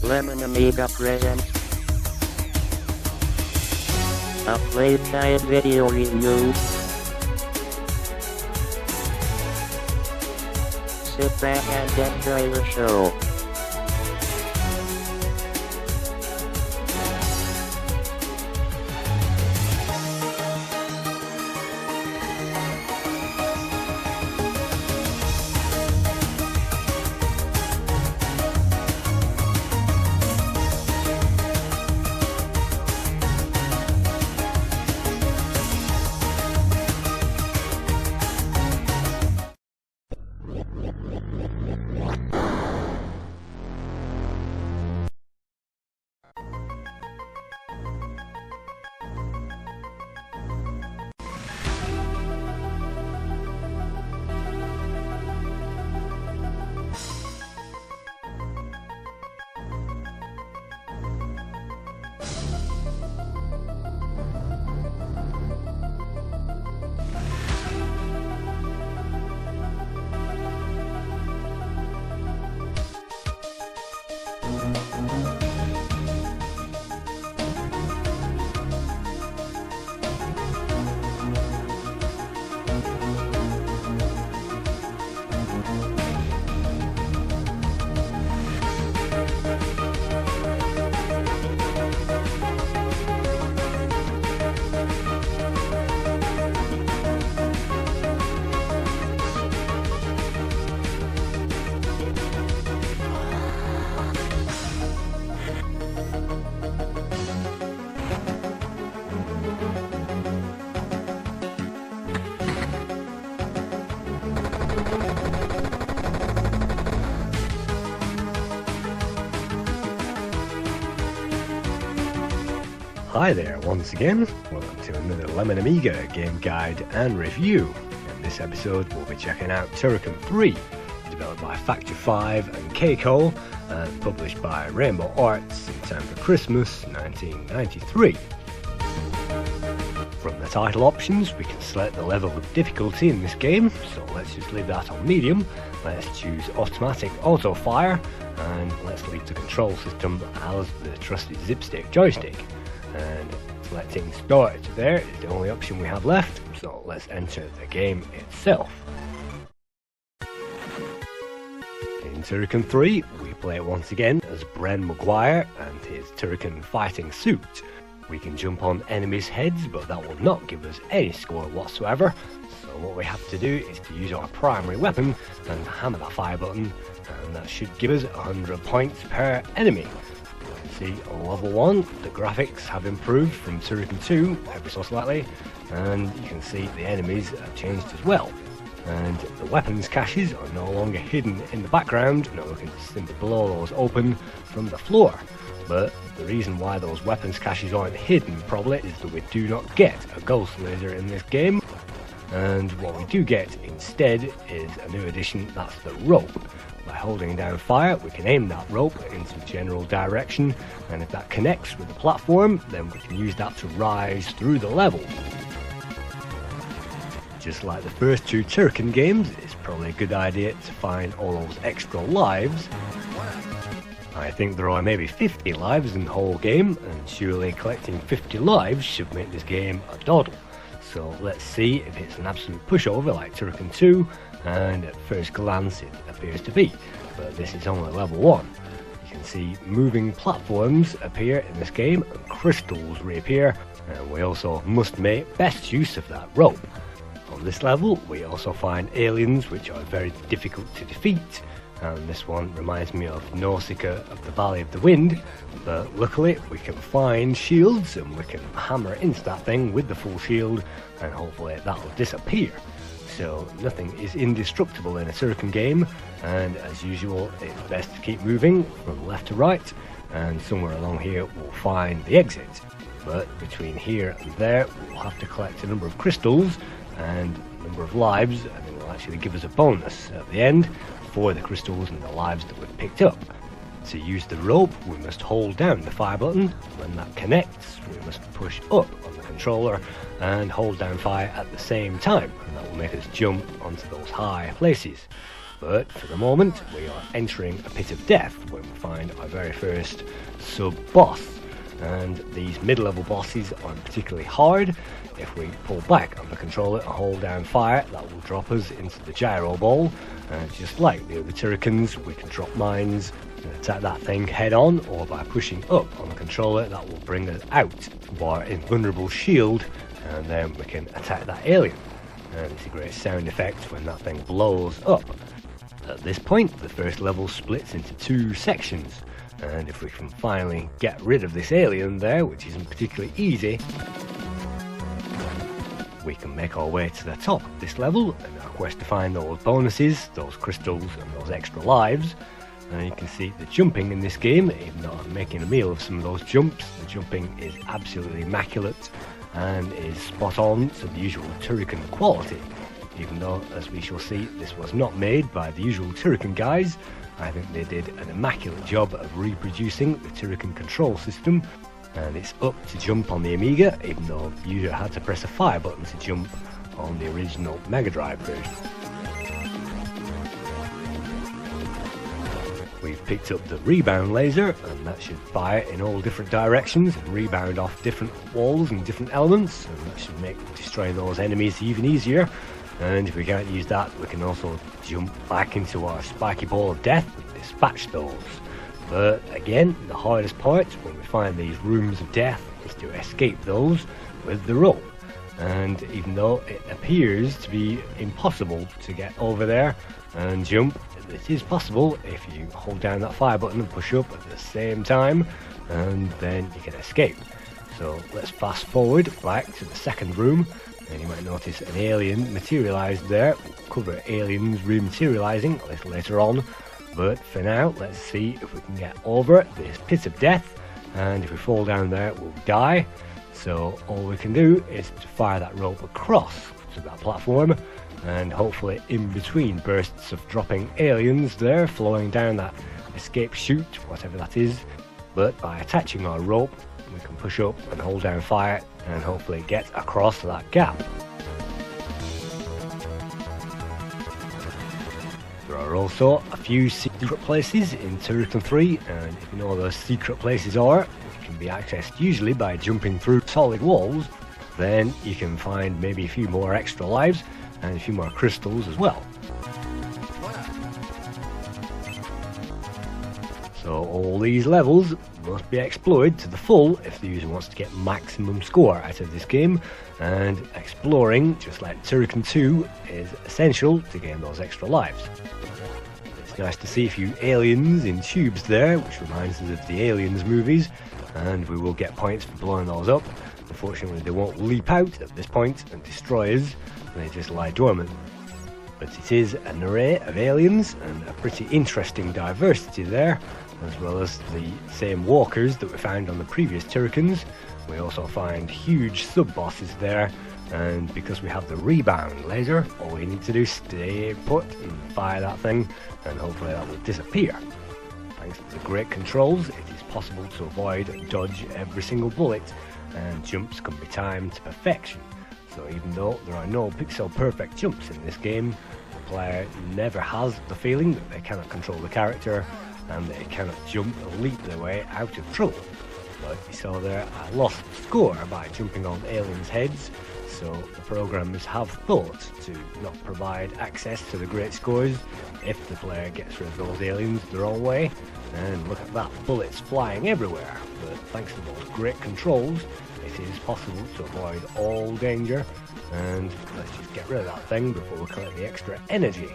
Lemon Amiga presents a Playguide video review. Sit back and enjoy the show. Hi there once again, welcome to another Lemon Amiga game guide and review. In this episode we'll be checking out Turrican 3, developed by Factor 5 and Keiko and published by Rainbow Arts in time for Christmas 1993. From the title options we can select the level of difficulty in this game, so let's just leave that on medium. Let's choose automatic auto fire and let's leave the control system as the trusted zipstick joystick. And selecting start there is the only option we have left, so let's enter the game itself. In Turrican 3 we play once again as Bren Maguire and his Turrican fighting suit. We can jump on enemies' heads, but that will not give us any score whatsoever, so what we have to do is to use our primary weapon and hammer the fire button, and that should give us 100 points per enemy. See, on level 1, the graphics have improved from Turrican 2 ever so slightly, and you can see the enemies have changed as well. And the weapons caches are no longer hidden in the background, no, we can simply blow those open from the floor. But the reason why those weapons caches aren't hidden probably is that we do not get a ghost laser in this game. And what we do get instead is a new addition, that's the rope. By holding down fire we can aim that rope in some general direction, and if that connects with the platform then we can use that to rise through the level. Just like the first two Turrican games, it's probably a good idea to find all those extra lives. I think there are maybe 50 lives in the whole game, and surely collecting 50 lives should make this game a doddle. So let's see if it's an absolute pushover like Turrican 2, and at first glance it appears to be, but this is only level 1. You can see moving platforms appear in this game and crystals reappear, and we also must make best use of that rope. On this level we also find aliens which are very difficult to defeat, and this one reminds me of Nausicaa of the Valley of the Wind, but luckily we can find shields and we can hammer into that thing with the full shield and hopefully that will disappear. So nothing is indestructible in a Turrican game, and as usual it's best to keep moving from left to right, and somewhere along here we'll find the exit. But between here and there we'll have to collect a number of crystals and a number of lives, and it will actually give us a bonus at the end for the crystals and the lives that we've picked up. To use the rope we must hold down the fire button. When that connects we must push up on the controller and hold down fire at the same time, and that will make us jump onto those high places. But for the moment, we are entering a pit of death when we find our very first sub-boss. And these mid-level bosses aren't particularly hard. If we pull back on the controller and hold down fire, that will drop us into the gyro ball. And just like the other Turricans, we can drop mines and attack that thing head on, or by pushing up on the controller, that will bring us out of our invulnerable shield, and then we can attack that alien. And it's a great sound effect when that thing blows up. At this point, the first level splits into two sections, and if we can finally get rid of this alien there, which isn't particularly easy, we can make our way to the top of this level, and our quest to find those bonuses, those crystals and those extra lives. And you can see the jumping in this game, even though I'm making a meal of some of those jumps, the jumping is absolutely immaculate and is spot on to the usual Turrican quality. Even though, as we shall see, this was not made by the usual Turrican guys, I think they did an immaculate job of reproducing the Turrican control system, and it's up to jump on the Amiga, even though the user had to press a fire button to jump on the original Mega Drive version. We've picked up the Rebound laser, and that should fire in all different directions and rebound off different walls and different elements, and that should make destroying those enemies even easier. And if we can't use that, we can also jump back into our spiky ball of death and dispatch those. But again, the hardest part when we find these rooms of death is to escape those with the rope. And even though it appears to be impossible to get over there and jump, it is possible if you hold down that fire button and push up at the same time, and then you can escape. So let's fast forward back to the second room, and you might notice an alien materialised there. We'll cover aliens rematerialising a little later on, but for now let's see if we can get over this pit of death, and if we fall down there we'll die. So all we can do is to fire that rope across to that platform, and hopefully in between bursts of dropping aliens there flowing down that escape chute, whatever that is. But by attaching our rope, we can push up and hold down fire and hopefully get across that gap. There are also a few secret places in Turrican 3, and if you know what those secret places are, which can be accessed usually by jumping through solid walls, then you can find maybe a few more extra lives and a few more crystals as well. So all these levels must be explored to the full if the user wants to get maximum score out of this game, and exploring, just like Turrican 2, is essential to gain those extra lives. It's nice to see a few aliens in tubes there, which reminds us of the Aliens movies, and we will get points for blowing those up. Unfortunately, they won't leap out at this point and destroy us, they just lie dormant. But it is an array of aliens and a pretty interesting diversity there, as well as the same walkers that we found on the previous Turricans. We also find huge sub-bosses there, and because we have the Rebound laser, all we need to do is stay put and fire that thing, and hopefully that will disappear. Thanks to the great controls, it is possible to avoid and dodge every single bullet, and jumps can be timed to perfection. So even though there are no pixel perfect jumps in this game, the player never has the feeling that they cannot control the character and they cannot jump or leap their way out of trouble. Like you saw there, I lost the score by jumping on aliens' heads, so the programmers have thought to not provide access to the great scores if the player gets rid of those aliens the wrong way. And look at that, bullets flying everywhere, but thanks to those great controls, it is possible to avoid all danger. And let's just get rid of that thing before we collect the extra energy.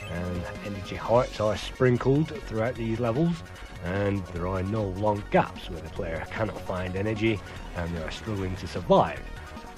And energy hearts are sprinkled throughout these levels, and there are no long gaps where the player cannot find energy and they are struggling to survive.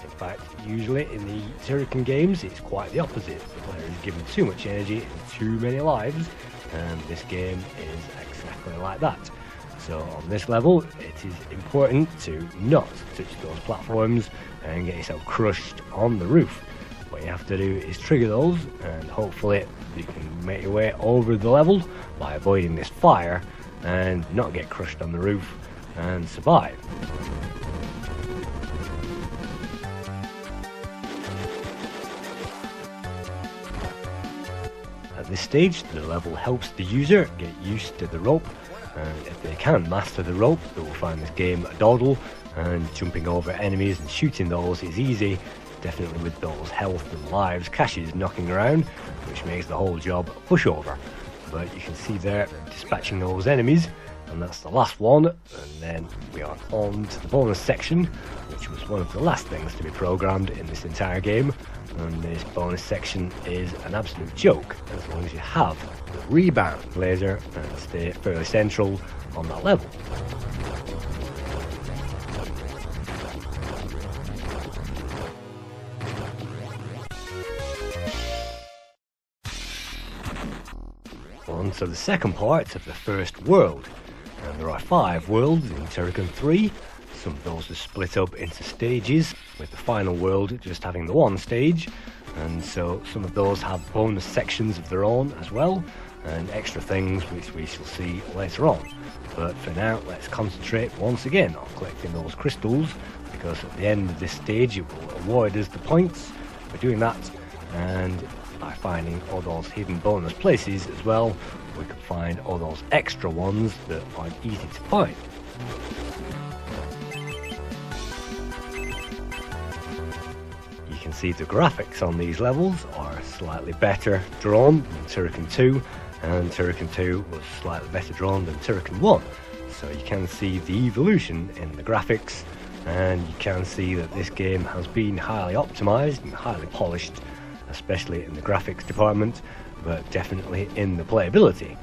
In fact, usually in the Turrican games it's quite the opposite. The player is given too much energy and too many lives, and this game is exactly like that. So on this level, it is important to not touch those platforms and get yourself crushed on the roof. What you have to do is trigger those, and hopefully you can make your way over the level by avoiding this fire and not get crushed on the roof and survive. At this stage, the level helps the user get used to the rope, and if they can't master the rope, they will find this game a dawdle, and jumping over enemies and shooting those is easy, definitely with those health and lives caches knocking around, which makes the whole job a pushover. But you can see there, dispatching those enemies, and that's the last one, and then we are on to the bonus section, which was one of the last things to be programmed in this entire game, and this bonus section is an absolute joke, as long as you have the Rebound laser and stay fairly central on that level. On to the second part of the first world, and there are 5 worlds in Turrican 3. Some of those are split up into stages, with the final world just having the one stage, and so some of those have bonus sections of their own as well, and extra things which we shall see later on. But for now, let's concentrate once again on collecting those crystals, because at the end of this stage it will award us the points for doing that, and by finding all those hidden bonus places as well, we can find all those extra ones that aren't easy to find. You can see the graphics on these levels are slightly better drawn than Turrican 2, and Turrican 2 was slightly better drawn than Turrican 1, so you can see the evolution in the graphics, and you can see that this game has been highly optimized and highly polished, especially in the graphics department, but definitely in the playability.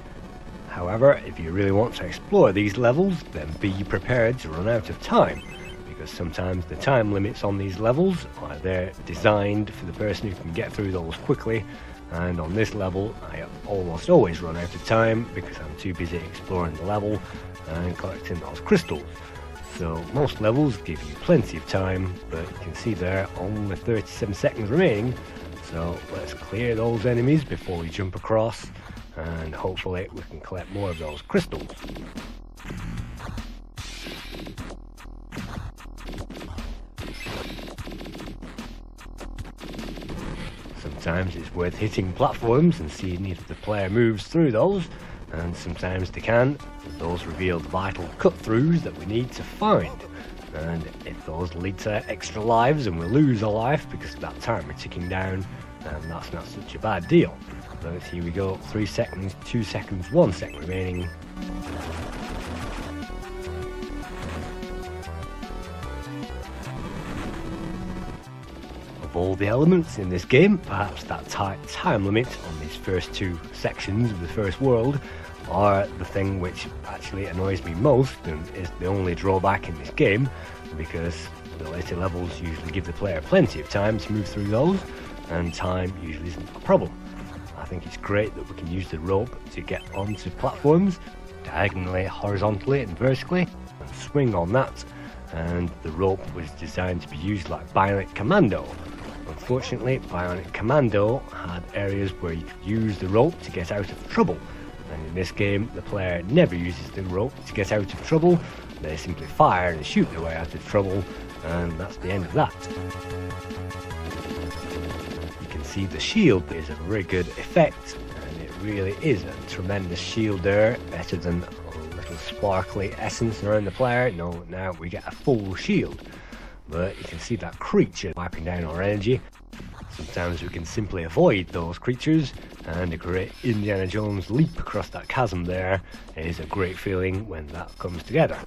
However, if you really want to explore these levels, then be prepared to run out of time, because sometimes the time limits on these levels are there designed for the person who can get through those quickly, and on this level I almost always run out of time because I'm too busy exploring the level and collecting those crystals. So most levels give you plenty of time, but you can see there only 37 seconds remaining. So let's clear those enemies before we jump across, and hopefully we can collect more of those crystals. Sometimes it's worth hitting platforms and seeing if the player moves through those, and sometimes they can. Those reveal the vital cut-throughs that we need to find, and if those lead to extra lives and we lose a life because of that timer ticking down, then that's not such a bad deal. But here we go, 3 seconds, 2 seconds, 1 second remaining. Of all the elements in this game, perhaps that tight time limit on these first 2 sections of the first world are the thing which actually annoys me most and is the only drawback in this game, because the later levels usually give the player plenty of time to move through those, and time usually isn't a problem. I think it's great that we can use the rope to get onto platforms, diagonally, horizontally and vertically, and swing on that, and the rope was designed to be used like Bionic Commando. Unfortunately, Bionic Commando had areas where you could use the rope to get out of trouble, and in this game the player never uses the rope to get out of trouble. They simply fire and shoot their way out of trouble, and that's the end of that. You can see the shield is a very good effect, and it really is a tremendous shield there, better than a little sparkly essence around the player. No, now we get a full shield. But you can see that creature wiping down our energy. Sometimes we can simply avoid those creatures, and a great Indiana Jones leap across that chasm there is a great feeling when that comes together,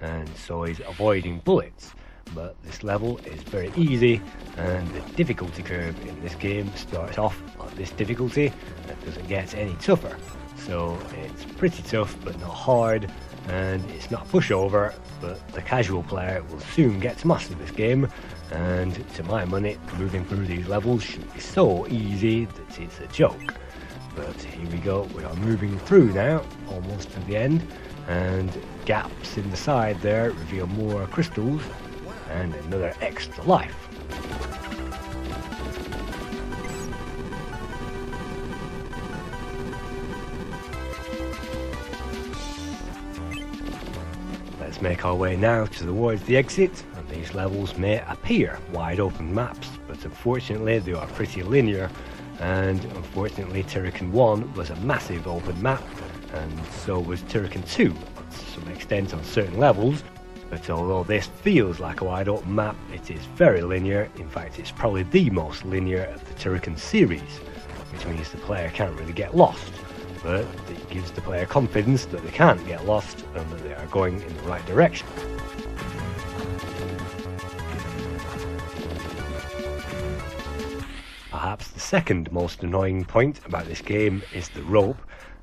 and so is avoiding bullets. But this level is very easy, and the difficulty curve in this game starts off at this difficulty and doesn't get any tougher. So it's pretty tough but not hard, and it's not a pushover, but the casual player will soon get to master this game, and to my money, moving through these levels should be so easy that it's a joke. But here we go, we are moving through now, almost to the end, and gaps in the side there reveal more crystals and another extra life. Let's make our way now towards the exit, and these levels may appear wide open maps, but unfortunately they are pretty linear, and unfortunately Turrican 1 was a massive open map, and so was Turrican 2 to some extent on certain levels. But although this feels like a wide open map, it is very linear. In fact, it's probably the most linear of the Turrican series, which means the player can't really get lost, but it gives the player confidence that they can't get lost and that they are going in the right direction. Perhaps the second most annoying point about this game is the rope,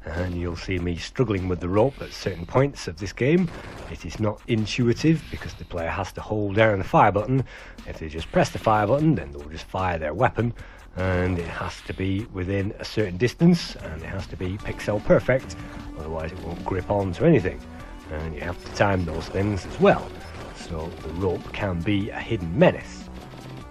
and you'll see me struggling with the rope at certain points of this game. It is not intuitive because the player has to hold down the fire button. If they just press the fire button, then they'll just fire their weapon, and it has to be within a certain distance and it has to be pixel perfect, otherwise it won't grip onto anything, and you have to time those things as well, so the rope can be a hidden menace.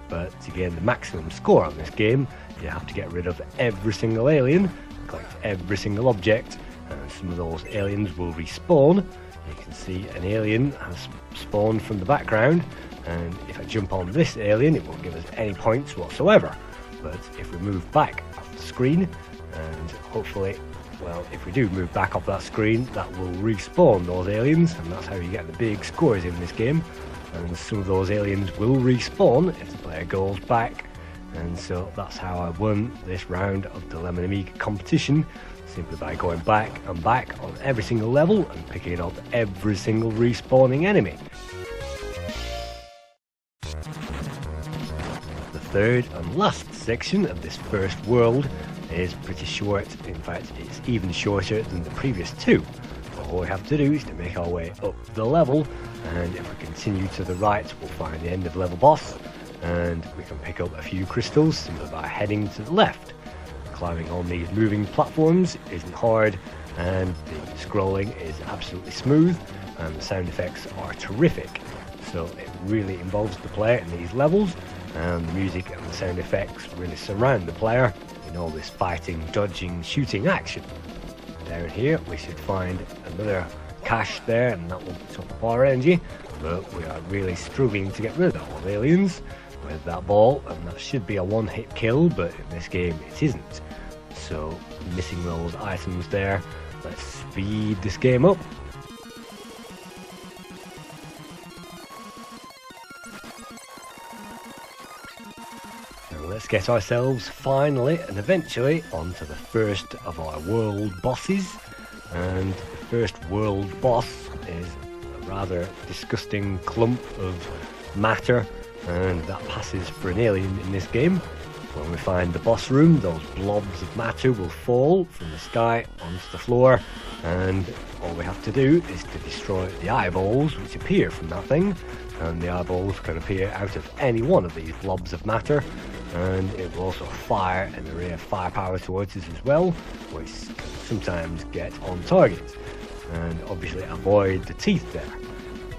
But to gain the maximum score on this game, you have to get rid of every single alien, collect every single object, and some of those aliens will respawn. You can see an alien has spawned from the background, and if I jump on this alien it won't give us any points whatsoever. But if we move back off the screen, and hopefully, well, if we do move back off that screen, that will respawn those aliens, and that's how you get the big scores in this game. And some of those aliens will respawn if the player goes back, and so that's how I won this round of the Lemon Amiga competition, simply by going back and back on every single level and picking up every single respawning enemy. The third and last section of this first world is pretty short. In fact, it's even shorter than the previous two. All we have to do is to make our way up the level, and if we continue to the right we'll find the end of level boss, and we can pick up a few crystals simply by heading to the left. Climbing on these moving platforms isn't hard, and the scrolling is absolutely smooth, and the sound effects are terrific, so it really involves the player in these levels, and the music and the sound effects really surround the player in all this fighting, dodging, shooting action. Down here we should find another cache there, and that will top up our energy, but we are really struggling to get rid of all aliens with that ball, and that should be a one-hit kill, but in this game it isn't. So missing those items there. Let's speed this game up. Let's get ourselves finally and eventually onto the first of our world bosses, and the first world boss is a rather disgusting clump of matter, and that passes for an alien in this game. When we find the boss room, those blobs of matter will fall from the sky onto the floor, and all we have to do is to destroy the eyeballs which appear from that thing, and the eyeballs can appear out of any one of these blobs of matter, and it will also fire an array of firepower towards us as well, which can sometimes get on target, and obviously avoid the teeth there.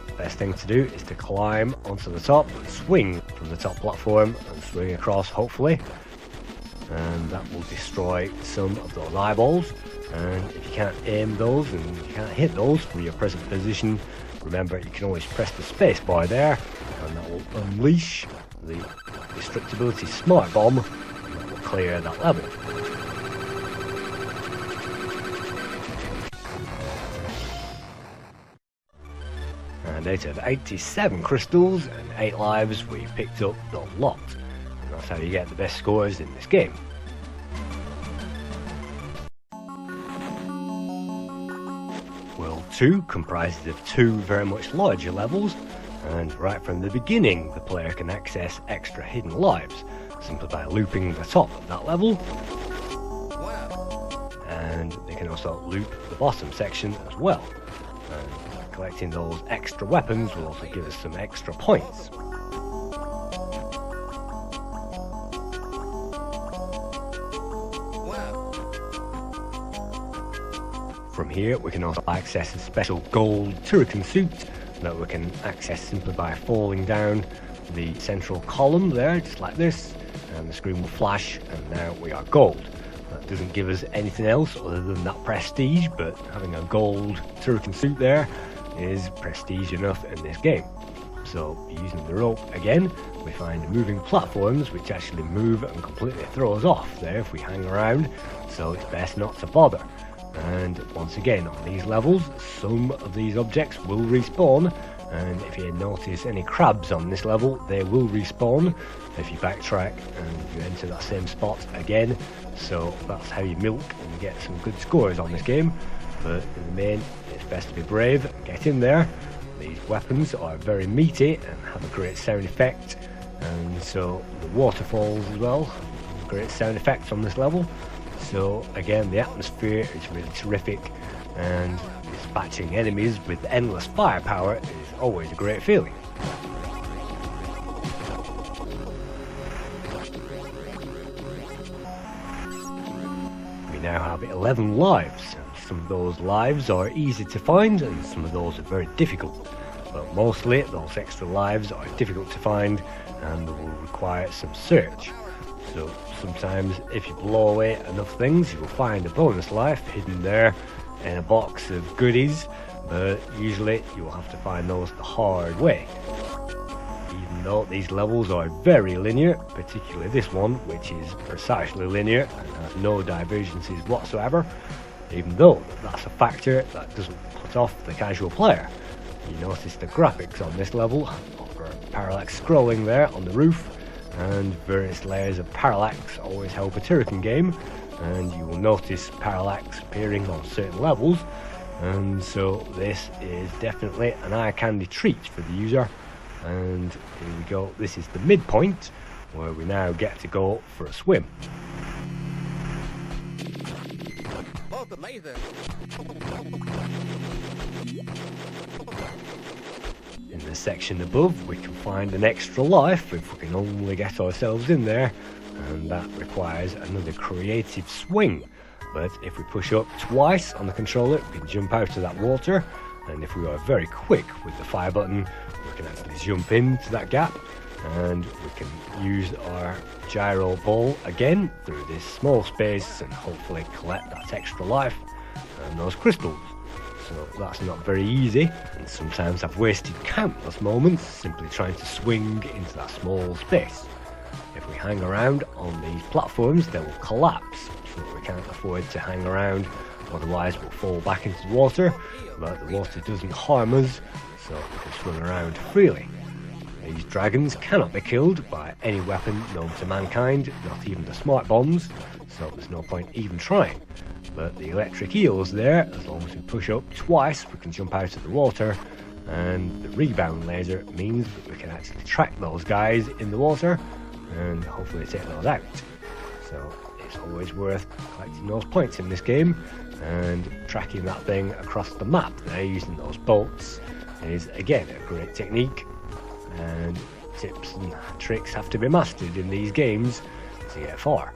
The best thing to do is to climb onto the top and swing from the top platform and swing across, hopefully, and that will destroy some of those eyeballs. And if you can't aim those and you can't hit those from your present position, remember you can always press the space bar there, and that will unleash the destructibility smart bomb, and that will clear that level. And out of 87 crystals and 8 lives, we picked up the lot, and that's how you get the best scores in this game. World 2 comprises of 2 very much larger levels, and right from the beginning the player can access extra hidden lives simply by looping the top of that level, and they can also loop the bottom section as well, and collecting those extra weapons will also give us some extra points. From here we can also access a special gold Turrican suit that we can access simply by falling down the central column there, just like this, and the screen will flash, and now we are gold. That doesn't give us anything else other than that prestige, but having a gold Turrican suit there is prestige enough in this game. So using the rope again, we find moving platforms which actually move and completely throw us off there if we hang around, so it's best not to bother. And once again, on these levels, some of these objects will respawn, and if you notice any crabs on this level, they will respawn if you backtrack and you enter that same spot again. So that's how you milk and get some good scores on this game. But in the main, it's best to be brave and get in there. These weapons are very meaty and have a great sound effect, and so the waterfalls as well have great sound effects on this level. So again, the atmosphere is really terrific, and dispatching enemies with endless firepower is always a great feeling. We now have 11 lives. Some of those lives are easy to find and some of those are very difficult, but mostly those extra lives are difficult to find and will require some search. So sometimes if you blow away enough things, you will find a bonus life hidden there in a box of goodies, but usually you will have to find those the hard way. Even though these levels are very linear, particularly this one, which is precisely linear and has no divergences whatsoever, even though that's a factor that doesn't put off the casual player. You notice the graphics on this level offer parallax scrolling there on the roof, and various layers of parallax always help a Turrican game, and you will notice parallax appearing on certain levels, and so this is definitely an eye candy treat for the user. And here we go, this is the midpoint where we now get to go for a swim. In the section above we can find an extra life if we can only get ourselves in there, and that requires another creative swing. But if we push up twice on the controller, we can jump out of that water, and if we are very quick with the fire button, we can actually jump into that gap, and we can use our gyro ball again through this small space and hopefully collect that extra life and those crystals. So that's not very easy, and sometimes I've wasted countless moments simply trying to swing into that small space. If we hang around on these platforms, they will collapse, so we can't afford to hang around, otherwise we'll fall back into the water, but the water doesn't harm us, so we can swim around freely. These dragons cannot be killed by any weapon known to mankind, not even the smart bombs, so there's no point even trying. But the electric eels there, as long as we push up twice, we can jump out of the water, and the rebound laser means that we can actually track those guys in the water and hopefully take those out. So it's always worth collecting those points in this game, and tracking that thing across the map there using those bolts is again a great technique, and tips and tricks have to be mastered in these games to get far.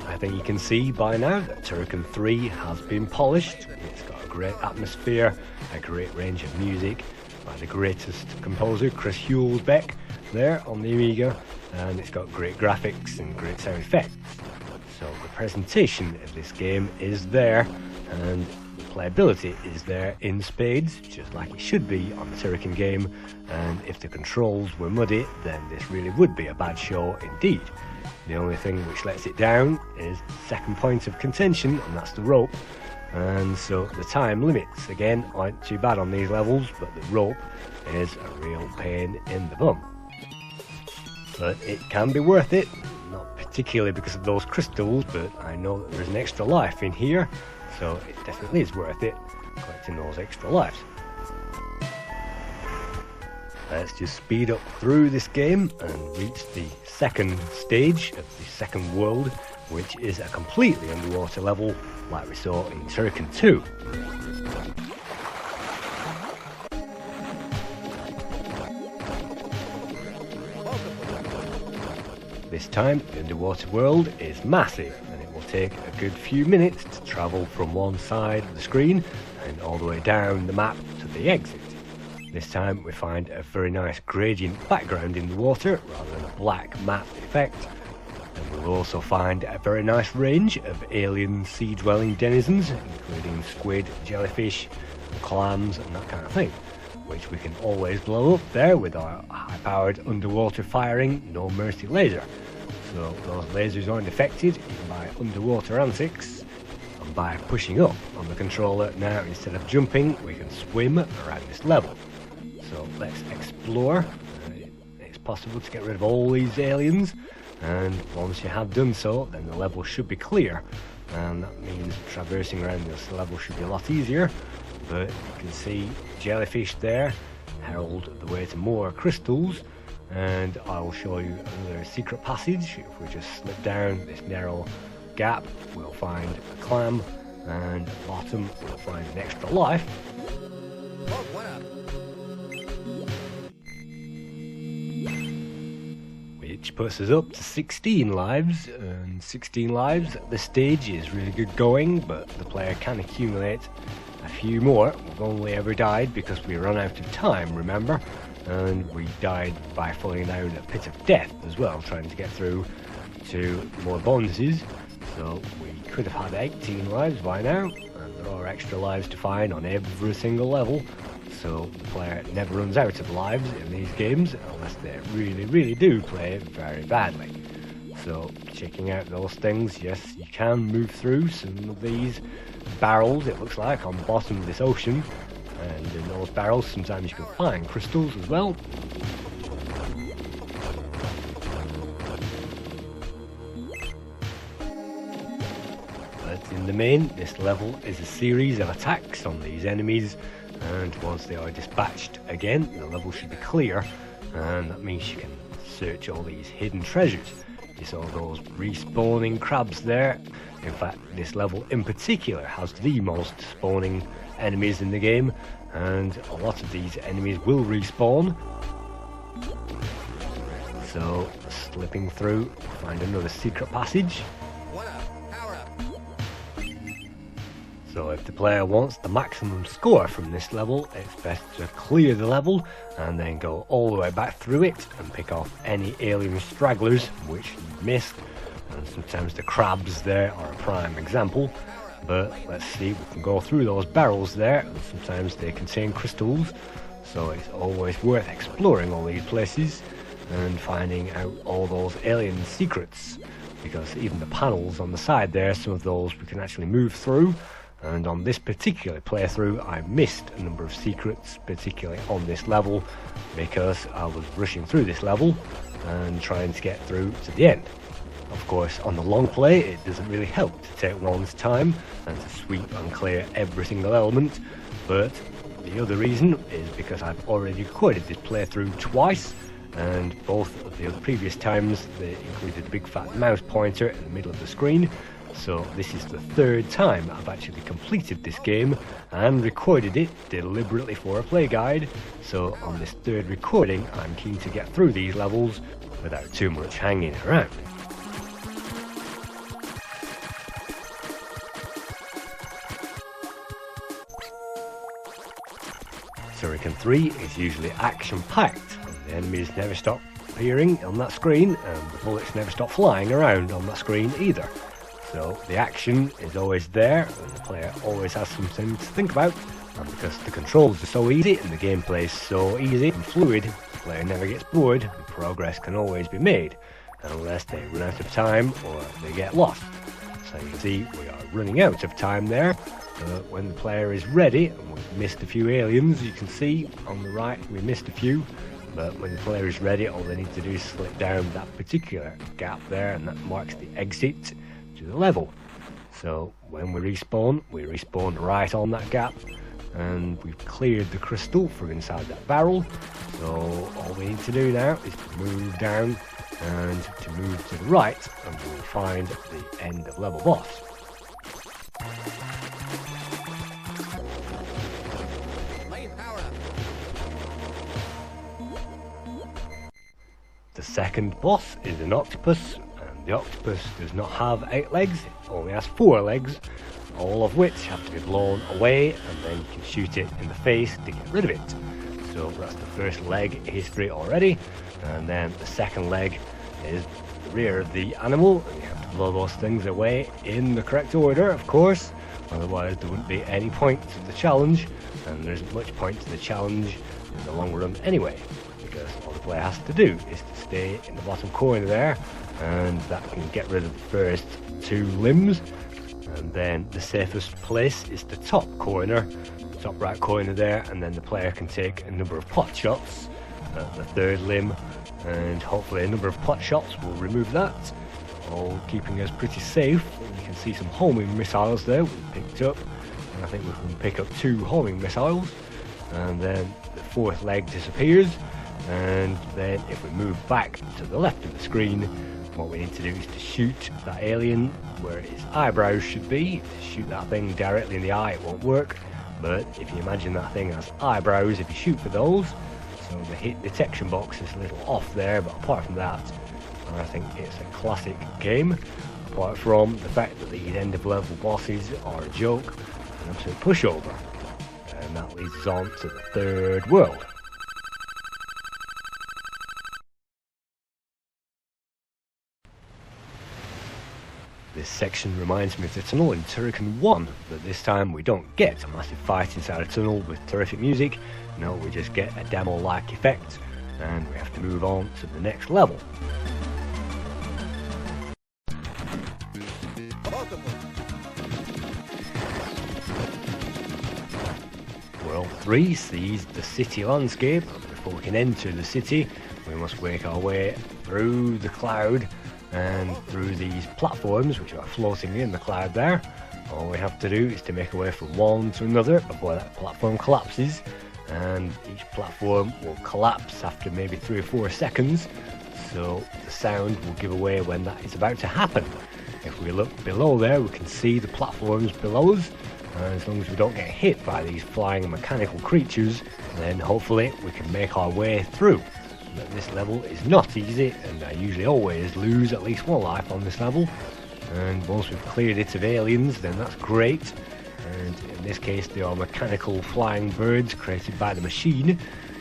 I think you can see by now that Turrican 3 has been polished. It's got a great atmosphere, a great range of music by the greatest composer, Chris Hulsbeck, there on the Amiga, and it's got great graphics and great sound effects. So the presentation of this game is there, and the playability is there in spades, just like it should be on a Turrican game, and if the controls were muddy, then this really would be a bad show indeed. The only thing which lets it down is the second point of contention, and that's the rope, and so the time limits again aren't too bad on these levels, but the rope is a real pain in the bum. But it can be worth it, not particularly because of those crystals, but I know that there's an extra life in here, so it definitely is worth it collecting those extra lives. Let's just speed up through this game and reach the second stage of the second world, which is a completely underwater level like we saw in Turrican 2. This time, the underwater world is massive, and it will take a good few minutes to travel from one side of the screen and all the way down the map to the exit. This time we find a very nice gradient background in the water rather than a black matte effect, And we'll also find a very nice range of alien sea-dwelling denizens, including squid, jellyfish, clams and that kind of thing, which we can always blow up there with our high-powered underwater firing no mercy laser. So those lasers aren't affected even by underwater antics, and by pushing up on the controller now instead of jumping we can swim around this level. So let's explore. It's possible to get rid of all these aliens, and once you have done so then the level should be clear, and that means traversing around this level should be a lot easier. But you can see jellyfish there herald the way to more crystals, and I will show you another secret passage. If we just slip down this narrow gap we'll find a clam, and at the bottom we'll find an extra life. Which puts us up to 16 lives, and 16 lives at this stage is really good going, but the player can accumulate a few more. We've only ever died because we run out of time, remember, and we died by falling down a pit of death as well, trying to get through to more bonuses. So we could have had 18 lives by now, and there are extra lives to find on every single level, so the player never runs out of lives in these games unless they really do play very badly. So checking out those things, yes, you can move through some of these barrels, it looks like, on the bottom of this ocean, and in those barrels sometimes you can find crystals as well. But in the main, this level is a series of attacks on these enemies, and once they are dispatched again the level should be clear, and that means you can search all these hidden treasures. You saw those respawning crabs there. In fact, this level in particular has the most spawning enemies in the game, and a lot of these enemies will respawn. So slipping through, find another secret passage. So if the player wants the maximum score from this level, it's best to clear the level and then go all the way back through it and pick off any alien stragglers which you've missed. And sometimes the crabs there are a prime example. But let's see, we can go through those barrels there, and sometimes they contain crystals. So it's always worth exploring all these places and finding out all those alien secrets, because even the panels on the side there, some of those we can actually move through. And on this particular playthrough I missed a number of secrets, particularly on this level, because I was rushing through this level and trying to get through to the end. Of course, on the long play it doesn't really help to take one's time and to sweep and clear every single element, but the other reason is because I've already recorded this playthrough twice, and both of the other previous times they included a big fat mouse pointer in the middle of the screen. So this is the third time I've actually completed this game and recorded it deliberately for a play guide. So on this third recording I'm keen to get through these levels without too much hanging around. Turrican 3 is usually action-packed, and the enemies never stop appearing on that screen, and the bullets never stop flying around on that screen either. So the action is always there, and the player always has something to think about, and because the controls are so easy and the gameplay is so easy and fluid, the player never gets bored and progress can always be made, unless they run out of time or they get lost. So you can see we are running out of time there. When the player is ready, and we've missed a few aliens, you can see on the right we missed a few, but when the player is ready all they need to do is slip down that particular gap there, and that marks the exit to the level. So when we respawn right on that gap, and we've cleared the crystal from inside that barrel. So all we need to do now is move down and to move to the right, and we'll find the end of level boss. The second boss is an octopus, and the octopus does not have 8 legs, it only has 4 legs, all of which have to be blown away, and then you can shoot it in the face to get rid of it. So that's the first leg history already, and then the second leg is the rear of the animal, and you have to blow those things away in the correct order, of course, otherwise there wouldn't be any point to the challenge, and there isn't much point to the challenge in the long run anyway, because all the player has to do is to stay in the bottom corner there, and that can get rid of the first 2 limbs, and then the safest place is the top corner, top right corner there, and then the player can take a number of pot shots at the 3rd limb, and hopefully a number of pot shots will remove that, all keeping us pretty safe. And you can see some homing missiles there we picked up, and I think we can pick up 2 homing missiles, and then the 4th leg disappears, and then if we move back to the left of the screen, what we need to do is to shoot that alien where its eyebrows should be. Shoot that thing directly in the eye, it won't work, but if you imagine that thing has eyebrows, if you shoot for those, so the hit detection box is a little off there, but apart from that, I think it's a classic game, apart from the fact that these end of level bosses are a joke, an absolute pushover, and that leads us on to the 3rd world. This section reminds me of the tunnel in Turrican 1, but this time we don't get a massive fight inside a tunnel with terrific music. No, we just get a demo-like effect, and we have to move on to the next level. World 3 sees the city landscape. Before we can enter the city, we must work our way through the cloud and through these platforms which are floating in the cloud there. All we have to do is to make our way from one to another before that platform collapses, and each platform will collapse after maybe 3 or 4 seconds, so the sound will give away when that is about to happen. If we look below there, we can see the platforms below us, and as long as we don't get hit by these flying mechanical creatures, then hopefully we can make our way through. But this level is not easy, and I usually always lose at least 1 life on this level, and once we've cleared it of aliens, then that's great. And in this case they are mechanical flying birds created by the machine,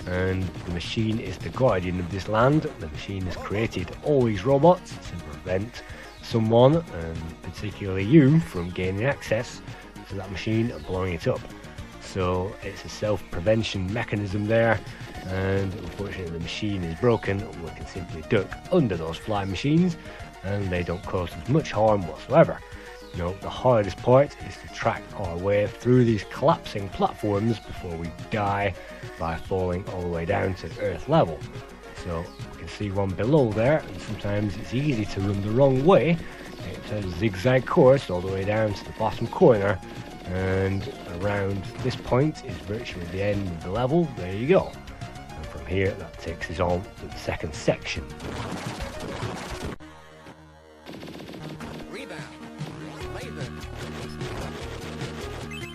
and the machine is the guardian of this land. The machine has created all these robots to prevent someone, and particularly you, from gaining access to that machine and blowing it up. So it's a self-prevention mechanism there, and unfortunately the machine is broken. We can simply duck under those flying machines and they don't cause us much harm whatsoever. No, the hardest part is to track our way through these collapsing platforms before we die by falling all the way down to earth level. So we can see one below there, and sometimes it's easy to run the wrong way. It's a zigzag course all the way down to the bottom corner, and around this point is virtually the end of the level. There you go. And from here that takes us on to the 2nd section.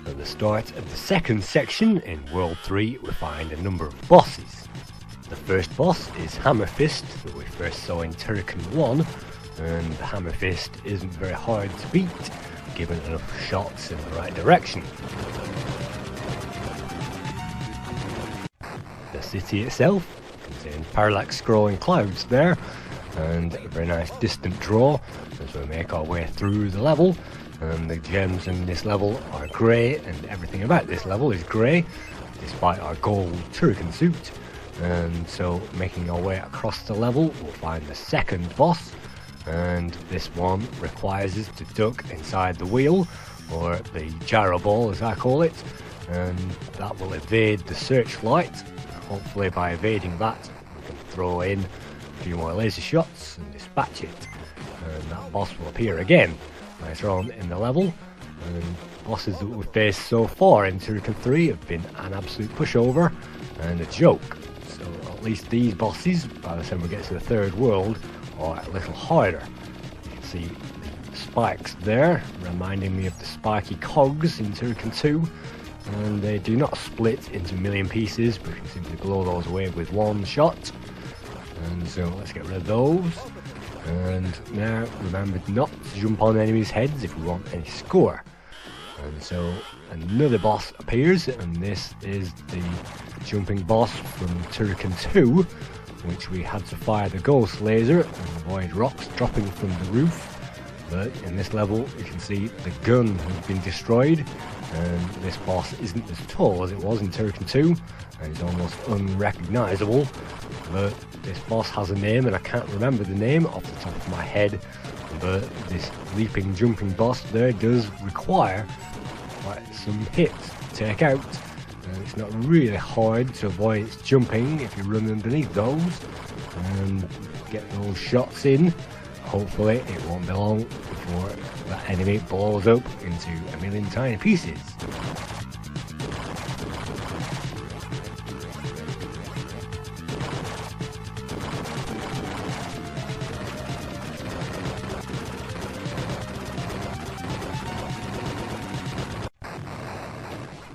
At the start of the 2nd section in World 3 we find a number of bosses. The first boss is Hammer Fist, that we first saw in Turrican 1, and the Hammer Fist isn't very hard to beat given enough shots in the right direction. The city itself contains parallax scrolling clouds there, and a very nice distant draw as we make our way through the level. And the gems in this level are grey, and everything about this level is grey despite our gold Turrican suit. And so making our way across the level we'll find the 2nd boss, and this one requires us to duck inside the wheel, or the gyro ball as I call it, and that will evade the searchlight. Hopefully by evading that we can throw in a few more laser shots and dispatch it, and that boss will appear again later on in the level. And bosses that we've faced so far in Turrican 3 have been an absolute pushover and a joke, so at least these bosses, by the time we get to the 3rd world, are a little harder. You can see the spikes there reminding me of the spiky cogs in Turrican 2, and they do not split into a million pieces, but you can simply blow those away with 1 shot. And so let's get rid of those, and now remember not to jump on enemies' heads if we want any score. And so another boss appears, and this is the jumping boss from Turrican 2, which we had to fire the ghost laser, and avoid rocks dropping from the roof. But in this level you can see the gun has been destroyed, and this boss isn't as tall as it was in Turrican 2 and is almost unrecognisable. But this boss has a name and I can't remember the name off the top of my head, but this leaping jumping boss there does require quite some hits to take out, and it's not really hard to avoid its jumping if you run underneath those and get those shots in. Hopefully it won't be long before that enemy blows up into a million tiny pieces.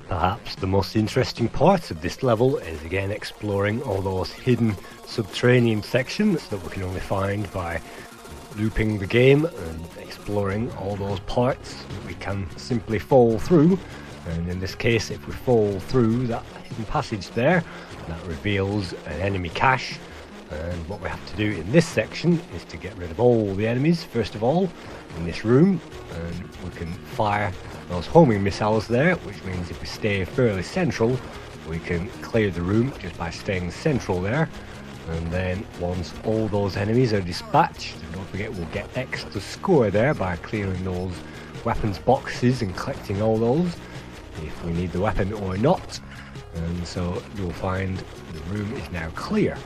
Perhaps the most interesting part of this level is again exploring all those hidden subterranean sections that we can only find by looping the game and exploring all those parts that we can simply fall through. And in this case, if we fall through that hidden passage there, that reveals an enemy cache. And what we have to do in this section is to get rid of all the enemies first of all in this room, and we can fire those homing missiles there, which means if we stay fairly central we can clear the room just by staying central there. And then once all those enemies are dispatched, and don't forget we'll get extra score there by clearing those weapons boxes and collecting all those if we need the weapon or not. And so you'll find the room is now clear.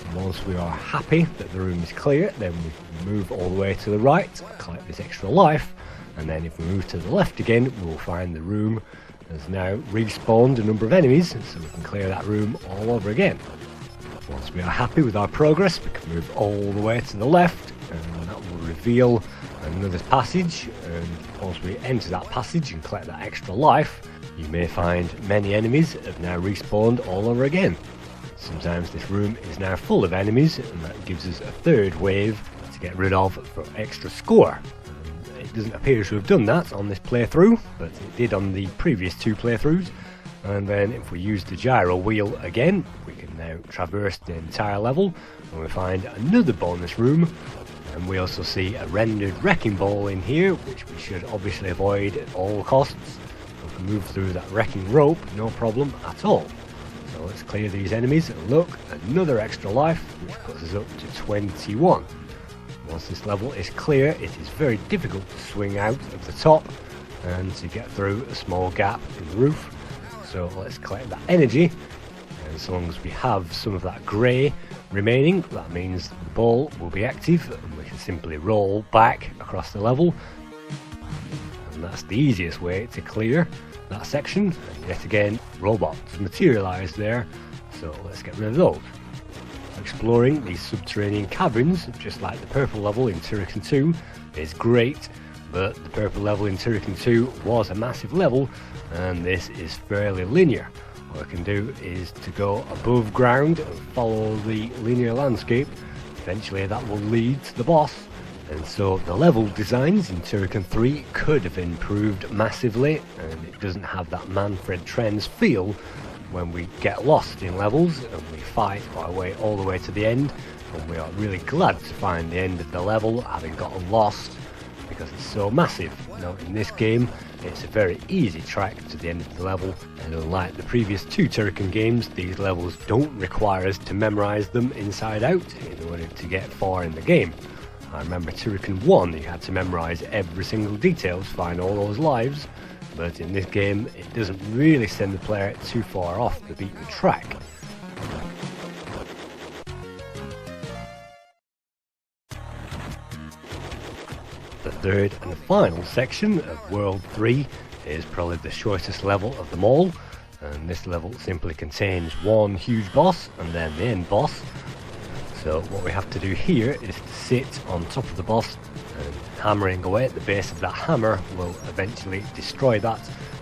And once we are happy that the room is clear, then we can move all the way to the right, collect this extra life, and then if we move to the left again, we'll find the room has now respawned a number of enemies, so we can clear that room all over again. Once we are happy with our progress, we can move all the way to the left, and that will reveal another passage. And once we enter that passage and collect that extra life, you may find many enemies have now respawned all over again. Sometimes this room is now full of enemies, and that gives us a third wave to get rid of for extra score. And it doesn't appear to have done that on this playthrough, but it did on the previous two playthroughs. And then if we use the gyro wheel again, we can now traverse the entire level and we find another bonus room. And we also see a rendered wrecking ball in here, which we should obviously avoid at all costs. We can move through that wrecking rope, no problem at all. So let's clear these enemies, and look, another extra life, which puts us up to 21. Once this level is clear, it is very difficult to swing out of the top and to get through a small gap in the roof. So let's collect that energy, and as long as we have some of that grey remaining, that means the ball will be active and we can simply roll back across the level. And that's the easiest way to clear that section. And yet again, robots materialise there, so let's get rid of those. Exploring these subterranean caverns, just like the purple level in Turrican 2, is great, but the purple level in Turrican 2 was a massive level, and this is fairly linear. What I can do is to go above ground and follow the linear landscape. Eventually that will lead to the boss. And so the level designs in Turrican 3 could have improved massively, and it doesn't have that Manfred Trends feel when we get lost in levels and we fight our way all the way to the end, and we are really glad to find the end of the level having gotten lost because it's so massive. Now in this game it's a very easy track to the end of the level, and unlike the previous two Turrican games, these levels don't require us to memorise them inside out in order to get far in the game. I remember Turrican 1 you had to memorise every single detail to find all those lives, but in this game it doesn't really send the player too far off the beaten track. The third and final section of World 3 is probably the shortest level of them all, and this level simply contains one huge boss and then the end boss. So what we have to do here is to sit on top of the boss, and hammering away at the base of that hammer will eventually destroy that,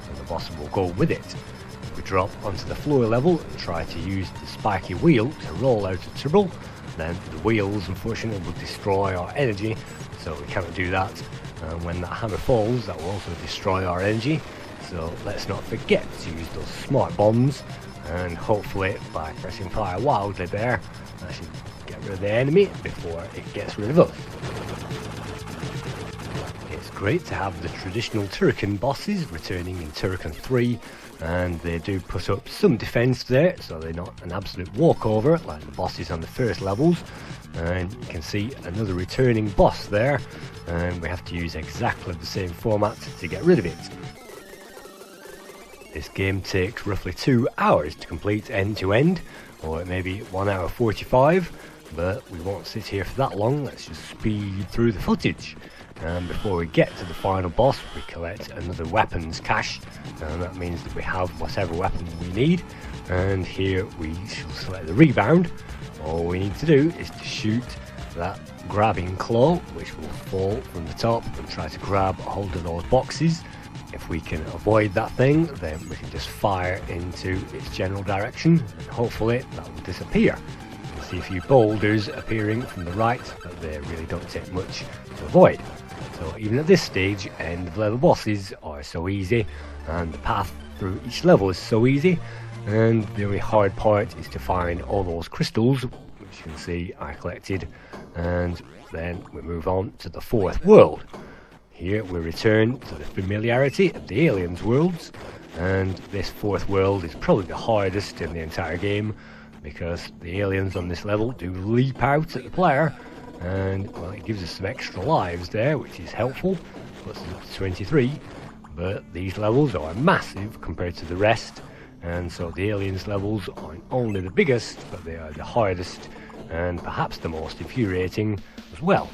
and the boss will go with it. If we drop onto the floor level and try to use the spiky wheel to roll out of trouble, then the wheels unfortunately will destroy our energy, so we cannot do that. And when that hammer falls, that will also destroy our energy, so let's not forget to use those smart bombs, and hopefully by pressing fire wildly there, that should get rid of the enemy before it gets rid of us. It's great to have the traditional Turrican bosses returning in Turrican 3, and they do put up some defense there, so they're not an absolute walkover like the bosses on the first levels. And you can see another returning boss there, and we have to use exactly the same format to get rid of it. This game takes roughly 2 hours to complete end to end, or maybe 1 hour 45, but we won't sit here for that long. Let's just speed through the footage. And before we get to the final boss, we collect another weapons cache, and that means that we have whatever weapon we need. And here we shall select the Rebound. All we need to do is to shoot that grabbing claw, which will fall from the top and try to grab a hold of those boxes. If we can avoid that thing, then we can just fire into its general direction, and hopefully that will disappear. You can see a few boulders appearing from the right, but they really don't take much to avoid. So even at this stage, end of level bosses are so easy, and the path through each level is so easy, and the only hard part is to find all those crystals, which you can see I collected, and then we move on to the fourth world. Here we return to the familiarity of the aliens worlds, and this fourth world is probably the hardest in the entire game, because the aliens on this level do leap out at the player, and well, it gives us some extra lives there, which is helpful, puts us up to 23, but these levels are massive compared to the rest, and so the aliens levels aren't only the biggest, but they are the hardest, and perhaps the most infuriating as well.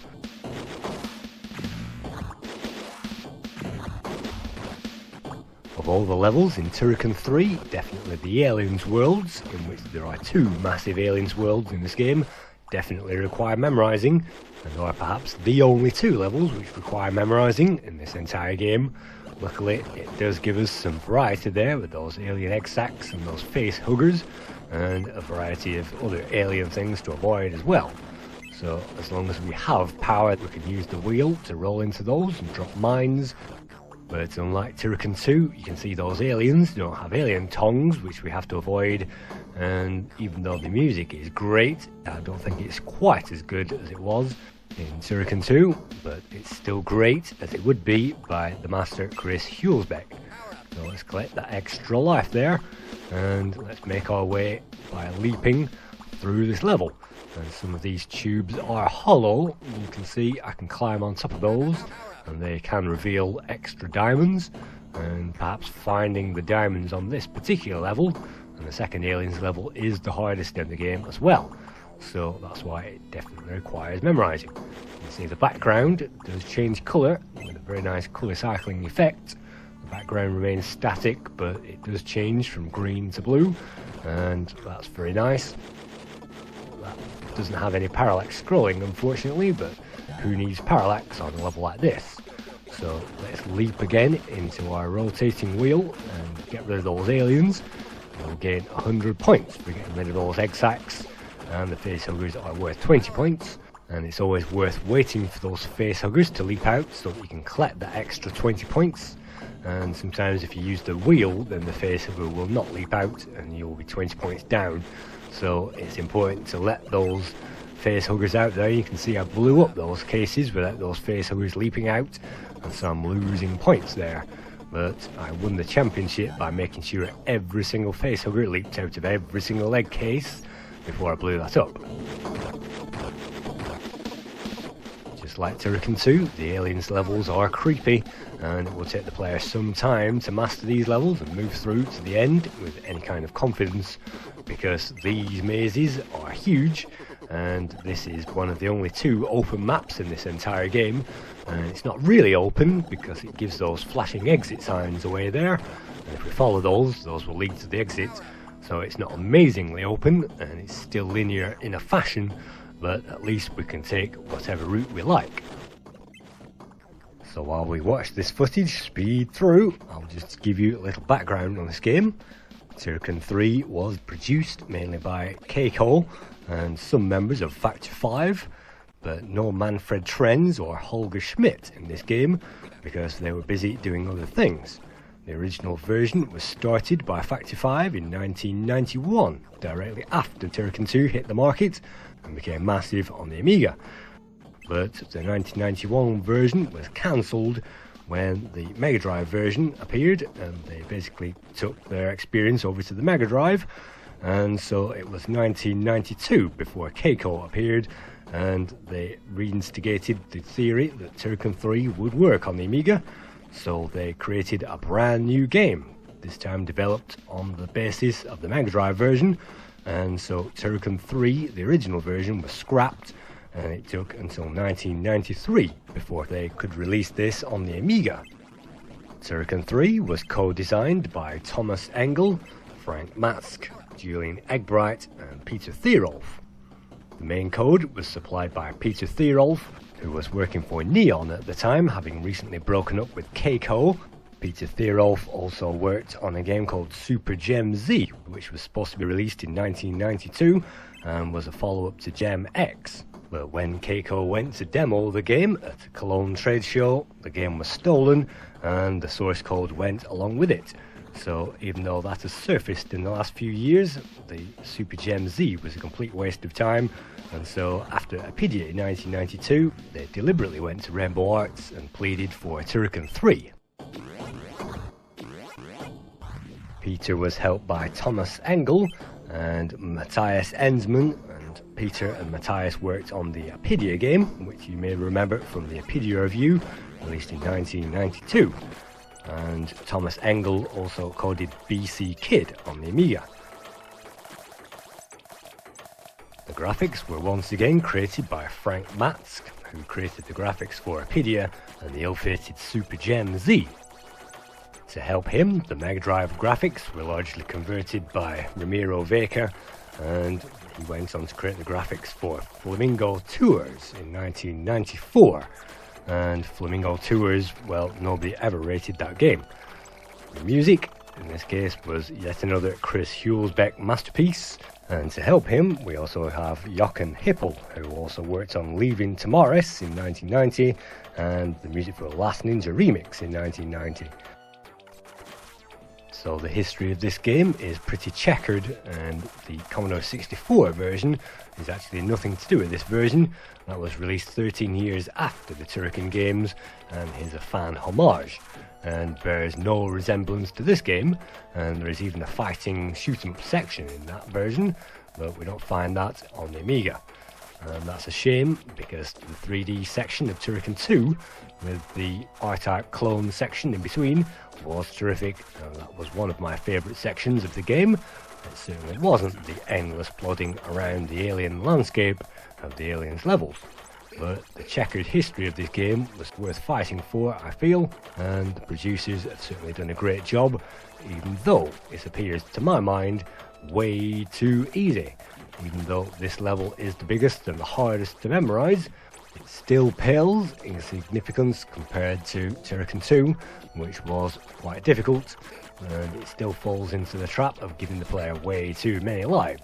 Of all the levels in Turrican 3, definitely the aliens worlds, in which there are 2 massive aliens worlds in this game, definitely require memorizing, and are perhaps the only 2 levels which require memorizing in this entire game. Luckily, it does give us some variety there with those alien egg sacs and those face huggers, and a variety of other alien things to avoid as well. So as long as we have power, we can use the wheel to roll into those and drop mines. But unlike Turrican 2, you can see those aliens don't have alien tongues, which we have to avoid, and even though the music is great, I don't think it's quite as good as it was in Turrican 2, but it's still great as it would be by the master Chris Hulsbeck. So let's collect that extra life there, and let's make our way by leaping through this level. And some of these tubes are hollow. You can see I can climb on top of those, and they can reveal extra diamonds, and perhaps finding the diamonds on this particular level, and the second aliens level, is the hardest in the game as well. So that's why it definitely requires memorizing. You can see the background does change colour with a very nice colour cycling effect. The background remains static, but it does change from green to blue, and that's very nice. That doesn't have any parallax scrolling, unfortunately, but who needs parallax on a level like this? So let's leap again into our rotating wheel and get rid of those aliens. We'll gain 100 points for getting rid of those egg sacs, and the face huggers are worth 20 points. And it's always worth waiting for those face huggers to leap out so that you can collect that extra 20 points. And sometimes if you use the wheel, then the face hugger will not leap out and you'll be 20 points down. So it's important to let those face huggers out there. You can see I blew up those cases without those face huggers leaping out, and so I'm losing points there. But I won the championship by making sure every single face hugger leaped out of every single egg case before I blew that up. Just like Turrican 2, the aliens levels are creepy, and it will take the player some time to master these levels and move through to the end with any kind of confidence, because these mazes are huge, and this is one of the only 2 open maps in this entire game. And it's not really open because it gives those flashing exit signs away there, and if we follow those will lead to the exit. So it's not amazingly open, and it's still linear in a fashion, but at least we can take whatever route we like. So while we watch this footage speed through, I'll just give you a little background on this game. Turrican 3 was produced mainly by Keiko and some members of Factor 5, but no Manfred Trenz or Holger Schmidt in this game because they were busy doing other things. The original version was started by Factor 5 in 1991, directly after Turrican 2 hit the market and became massive on the Amiga. But the 1991 version was cancelled when the Mega Drive version appeared, and they basically took their experience over to the Mega Drive, and so it was 1992 before Keiko appeared, and they reinstigated the theory that Turrican 3 would work on the Amiga, so they created a brand new game, this time developed on the basis of the Mega Drive version, and so Turrican 3, the original version, was scrapped, and it took until 1993 before they could release this on the Amiga. Turrican 3 was co-designed by Thomas Engel, Frank Matsk, Julian Egbright and Peter Thierolf. The main code was supplied by Peter Thierolf, who was working for Neon at the time, having recently broken up with Keiko. Peter Thierolf also worked on a game called Super Gem Z, which was supposed to be released in 1992 and was a follow-up to Gem X. But when Keiko went to demo the game at a Cologne trade show, the game was stolen and the source code went along with it. So even though that has surfaced in the last few years, the Super Gem Z was a complete waste of time, and so after Apidia in 1992, they deliberately went to Rainbow Arts and pleaded for Turrican 3. Peter was helped by Thomas Engel and Matthias Ensman, and Peter and Matthias worked on the Apidia game, which you may remember from the Apidia review, released in 1992. And Thomas Engel also coded BC Kid on the Amiga. The graphics were once again created by Frank Matsk, who created the graphics for Apidia and the ill-fated Super Gem Z. To help him, the Mega Drive graphics were largely converted by Ramiro Vega, and he went on to create the graphics for Flamingo Tours in 1994. And Flamingo Tours, well, nobody ever rated that game. The music, in this case, was yet another Chris Hulsbeck masterpiece, and to help him, we also have Jochen Hippel, who also worked on Leaving Tamaris in 1990, and the music for Last Ninja Remix in 1990. So the history of this game is pretty checkered, and the Commodore 64 version is actually nothing to do with this version. That was released 13 years after the Turrican games and is a fan homage, and bears no resemblance to this game, and there is even a fighting shoot-em-up section in that version, but we don't find that on the Amiga. And that's a shame, because the 3D section of Turrican 2 with the R-Type clone section in between was terrific, and that was one of my favourite sections of the game. It certainly wasn't the endless plodding around the alien landscape of the aliens levels, but the checkered history of this game was worth fighting for, I feel, and the producers have certainly done a great job, even though it appears to my mind way too easy. Even though this level is the biggest and the hardest to memorise, it still pales in significance compared to Turrican 2, which was quite difficult, and it still falls into the trap of giving the player way too many lives.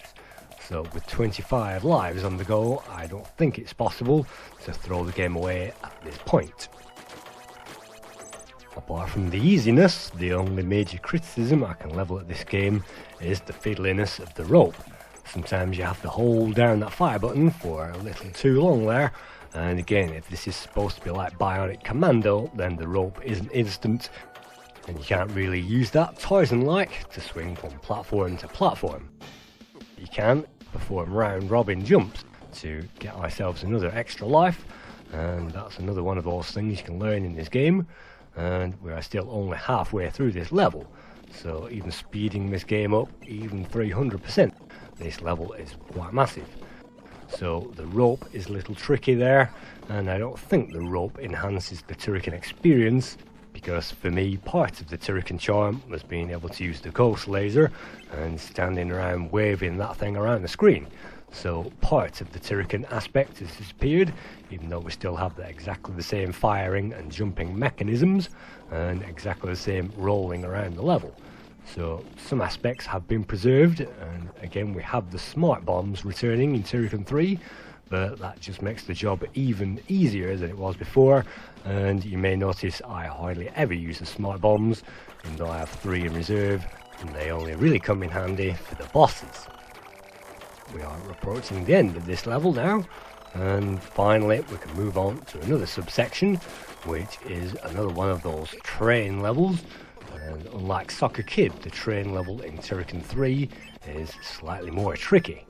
So with 25 lives on the go, I don't think it's possible to throw the game away at this point. Apart from the easiness, the only major criticism I can level at this game is the fiddliness of the rope. Sometimes you have to hold down that fire button for a little too long there, and again, if this is supposed to be like Bionic Commando, then the rope isn't instant, and you can't really use that Tarzan-like to swing from platform to platform. You can perform round-robin jumps to get ourselves another extra life, and that's another one of those things you can learn in this game, and we are still only halfway through this level, so even speeding this game up even 300%, this level is quite massive. So the rope is a little tricky there, and I don't think the rope enhances the Turrican experience, because for me part of the Turrican charm was being able to use the ghost laser and standing around waving that thing around the screen. So part of the Turrican aspect has disappeared, even though we still have exactly the same firing and jumping mechanisms and exactly the same rolling around the level. So some aspects have been preserved, and again we have the smart bombs returning in Turrican 3, but that just makes the job even easier than it was before. And you may notice I hardly ever use the smart bombs, even though I have 3 in reserve, and they only really come in handy for the bosses. We are approaching the end of this level now, and finally we can move on to another subsection, which is another one of those train levels. And unlike Soccer Kid, the train level in Turrican 3 is slightly more tricky.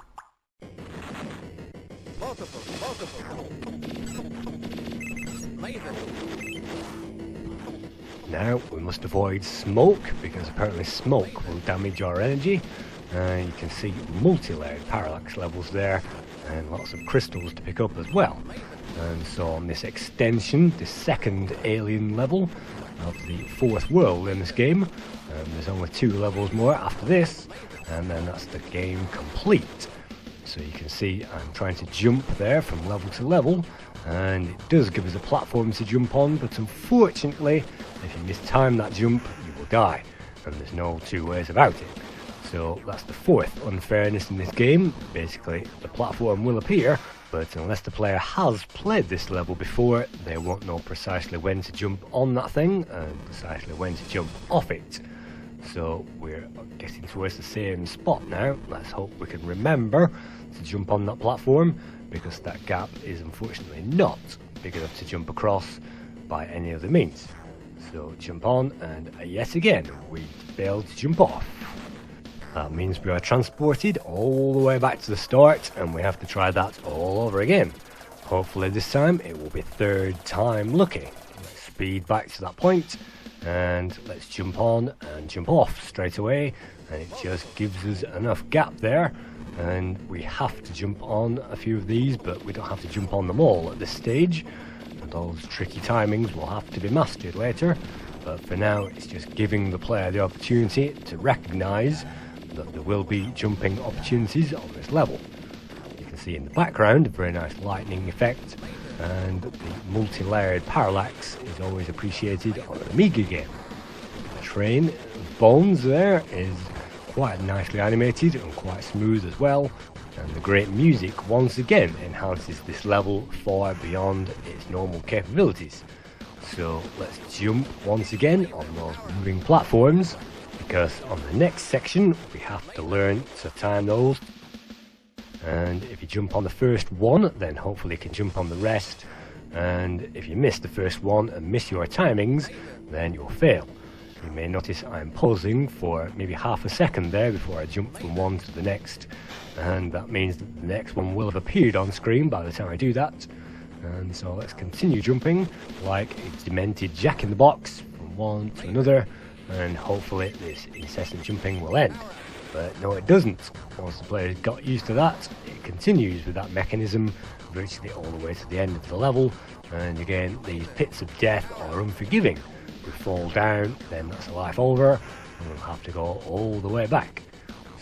Now we must avoid smoke, because apparently smoke will damage our energy. You can see multi-layered parallax levels there, and lots of crystals to pick up as well. And so on this extension, the second alien level of the 4th world in this game, there's only 2 levels more after this, and then that's the game complete. So you can see I'm trying to jump there from level to level, and it does give us a platform to jump on, but unfortunately if you mistime that jump you will die, and there's no 2 ways about it. So that's the 4th unfairness in this game. Basically the platform will appear, but unless the player has played this level before, they won't know precisely when to jump on that thing and precisely when to jump off it. So we're getting towards the same spot now. Let's hope we can remember to jump on that platform, because that gap is unfortunately not big enough to jump across by any other means. So jump on, and yet again we failed to jump off. That means we are transported all the way back to the start, and we have to try that all over again. Hopefully this time it will be 3rd time lucky. Let's speed back to that point, and let's jump on and jump off straight away, and it just gives us enough gap there, and we have to jump on a few of these, but we don't have to jump on them all at this stage, and those tricky timings will have to be mastered later. But for now it's just giving the player the opportunity to recognise that there will be jumping opportunities on this level. You can see in the background a very nice lightning effect, and the multi-layered parallax is always appreciated on an Amiga game. The train of bones there is quite nicely animated and quite smooth as well, and the great music once again enhances this level far beyond its normal capabilities. So let's jump once again on those moving platforms, because on the next section we have to learn to time those, and if you jump on the first one then hopefully you can jump on the rest, and if you miss the first one and miss your timings then you'll fail. You may notice I'm pausing for maybe half a second there before I jump from one to the next, and that means that the next one will have appeared on screen by the time I do that. And so let's continue jumping like a demented jack-in-the-box from one to another, and hopefully this incessant jumping will end. But no, it doesn't. Once the player got used to that, it continues with that mechanism virtually all the way to the end of the level, and again these pits of death are unforgiving. If we fall down then that's a life over, and we'll have to go all the way back.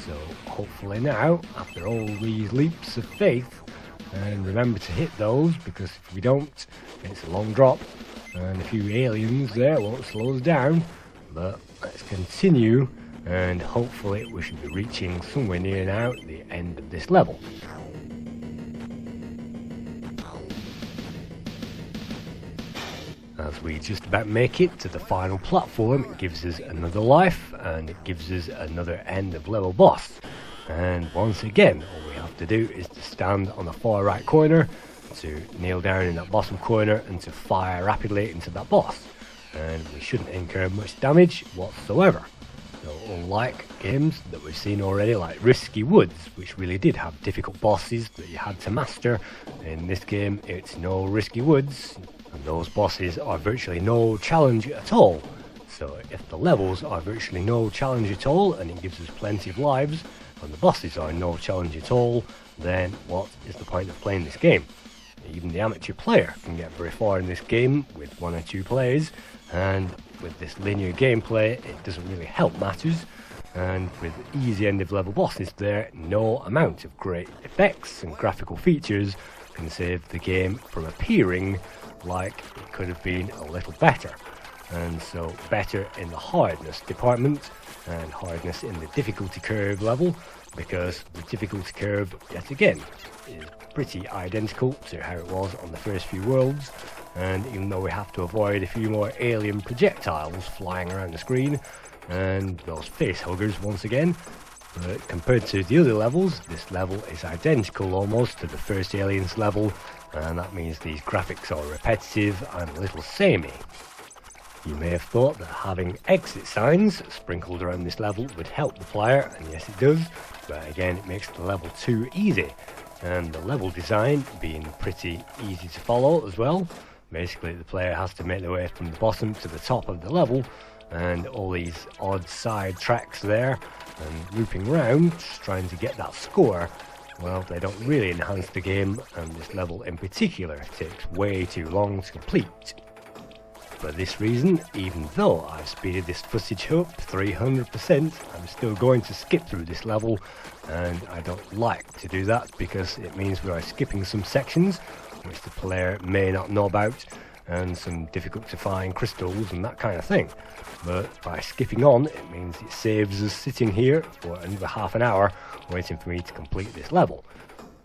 So hopefully now, after all these leaps of faith, and remember to hit those, because if we don't it's a long drop, and a few aliens there won't slow us down. But let's continue, and hopefully we should be reaching somewhere near now the end of this level. As we just about make it to the final platform, it gives us another life, and it gives us another end of level boss. And once again all we have to do is to stand on the far right corner, to kneel down in that bottom corner, and to fire rapidly into that boss. And we shouldn't incur much damage whatsoever. So unlike games that we've seen already like Risky Woods, which really did have difficult bosses that you had to master, in this game it's no Risky Woods, and those bosses are virtually no challenge at all. So if the levels are virtually no challenge at all, and it gives us plenty of lives, and the bosses are no challenge at all, then what is the point of playing this game? Even the amateur player can get very far in this game with 1 or 2 plays, and with this linear gameplay it doesn't really help matters, and with easy end of level bosses there, no amount of great effects and graphical features can save the game from appearing like it could have been a little better. And so better in the hardness department, and hardness in the difficulty curve level, because the difficulty curve, yet again, is pretty identical to how it was on the first few worlds, and even though we have to avoid a few more alien projectiles flying around the screen, and those face huggers once again, but compared to the other levels, this level is identical almost to the first Aliens level, and that means these graphics are repetitive and a little samey. You may have thought that having exit signs sprinkled around this level would help the player, and yes it does, but again it makes the level too easy, and the level design being pretty easy to follow as well. Basically the player has to make their way from the bottom to the top of the level, and all these odd side tracks there and looping around just trying to get that score, well, they don't really enhance the game, and this level in particular takes way too long to complete. For this reason, even though I've speeded this footage up 300%, I'm still going to skip through this level, and I don't like to do that because it means we are skipping some sections which the player may not know about, and some difficult to find crystals and that kind of thing. But by skipping on, it means it saves us sitting here for another half an hour waiting for me to complete this level.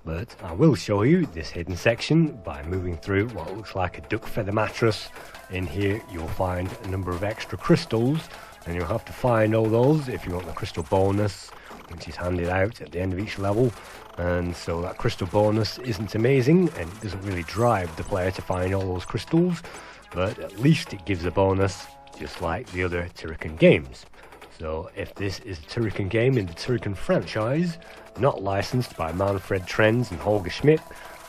But I will show you this hidden section by moving through what looks like a duck feather mattress. In here you'll find a number of extra crystals, and you'll have to find all those if you want the crystal bonus, which is handed out at the end of each level. And so that crystal bonus isn't amazing, and it doesn't really drive the player to find all those crystals, but at least it gives a bonus, just like the other Turrican games. So if this is a Turrican game in the Turrican franchise, not licensed by Manfred Trenz and Holger Schmidt,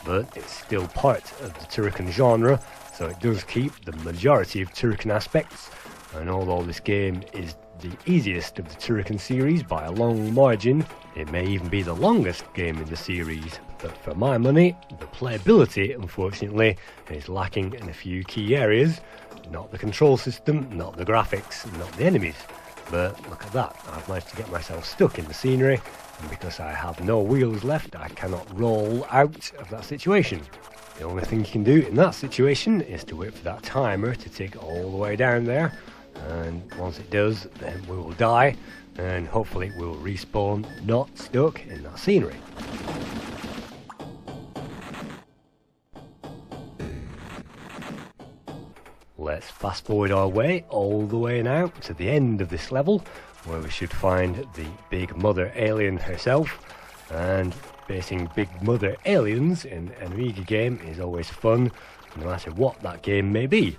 but it's still part of the Turrican genre, so it does keep the majority of Turrican aspects, and although this game is the easiest of the Turrican series by a long margin, it may even be the longest game in the series, but for my money, the playability, unfortunately, is lacking in a few key areas. Not the control system, not the graphics, not the enemies. But look at that, I've managed to get myself stuck in the scenery, and because I have no wheels left, I cannot roll out of that situation. The only thing you can do in that situation is to wait for that timer to tick all the way down there, and once it does, then we will die, and hopefully we will respawn not stuck in that scenery. Let's fast forward our way all the way now to the end of this level, where we should find the Big Mother alien herself, and facing Big Mother aliens in an Amiga game is always fun, no matter what that game may be.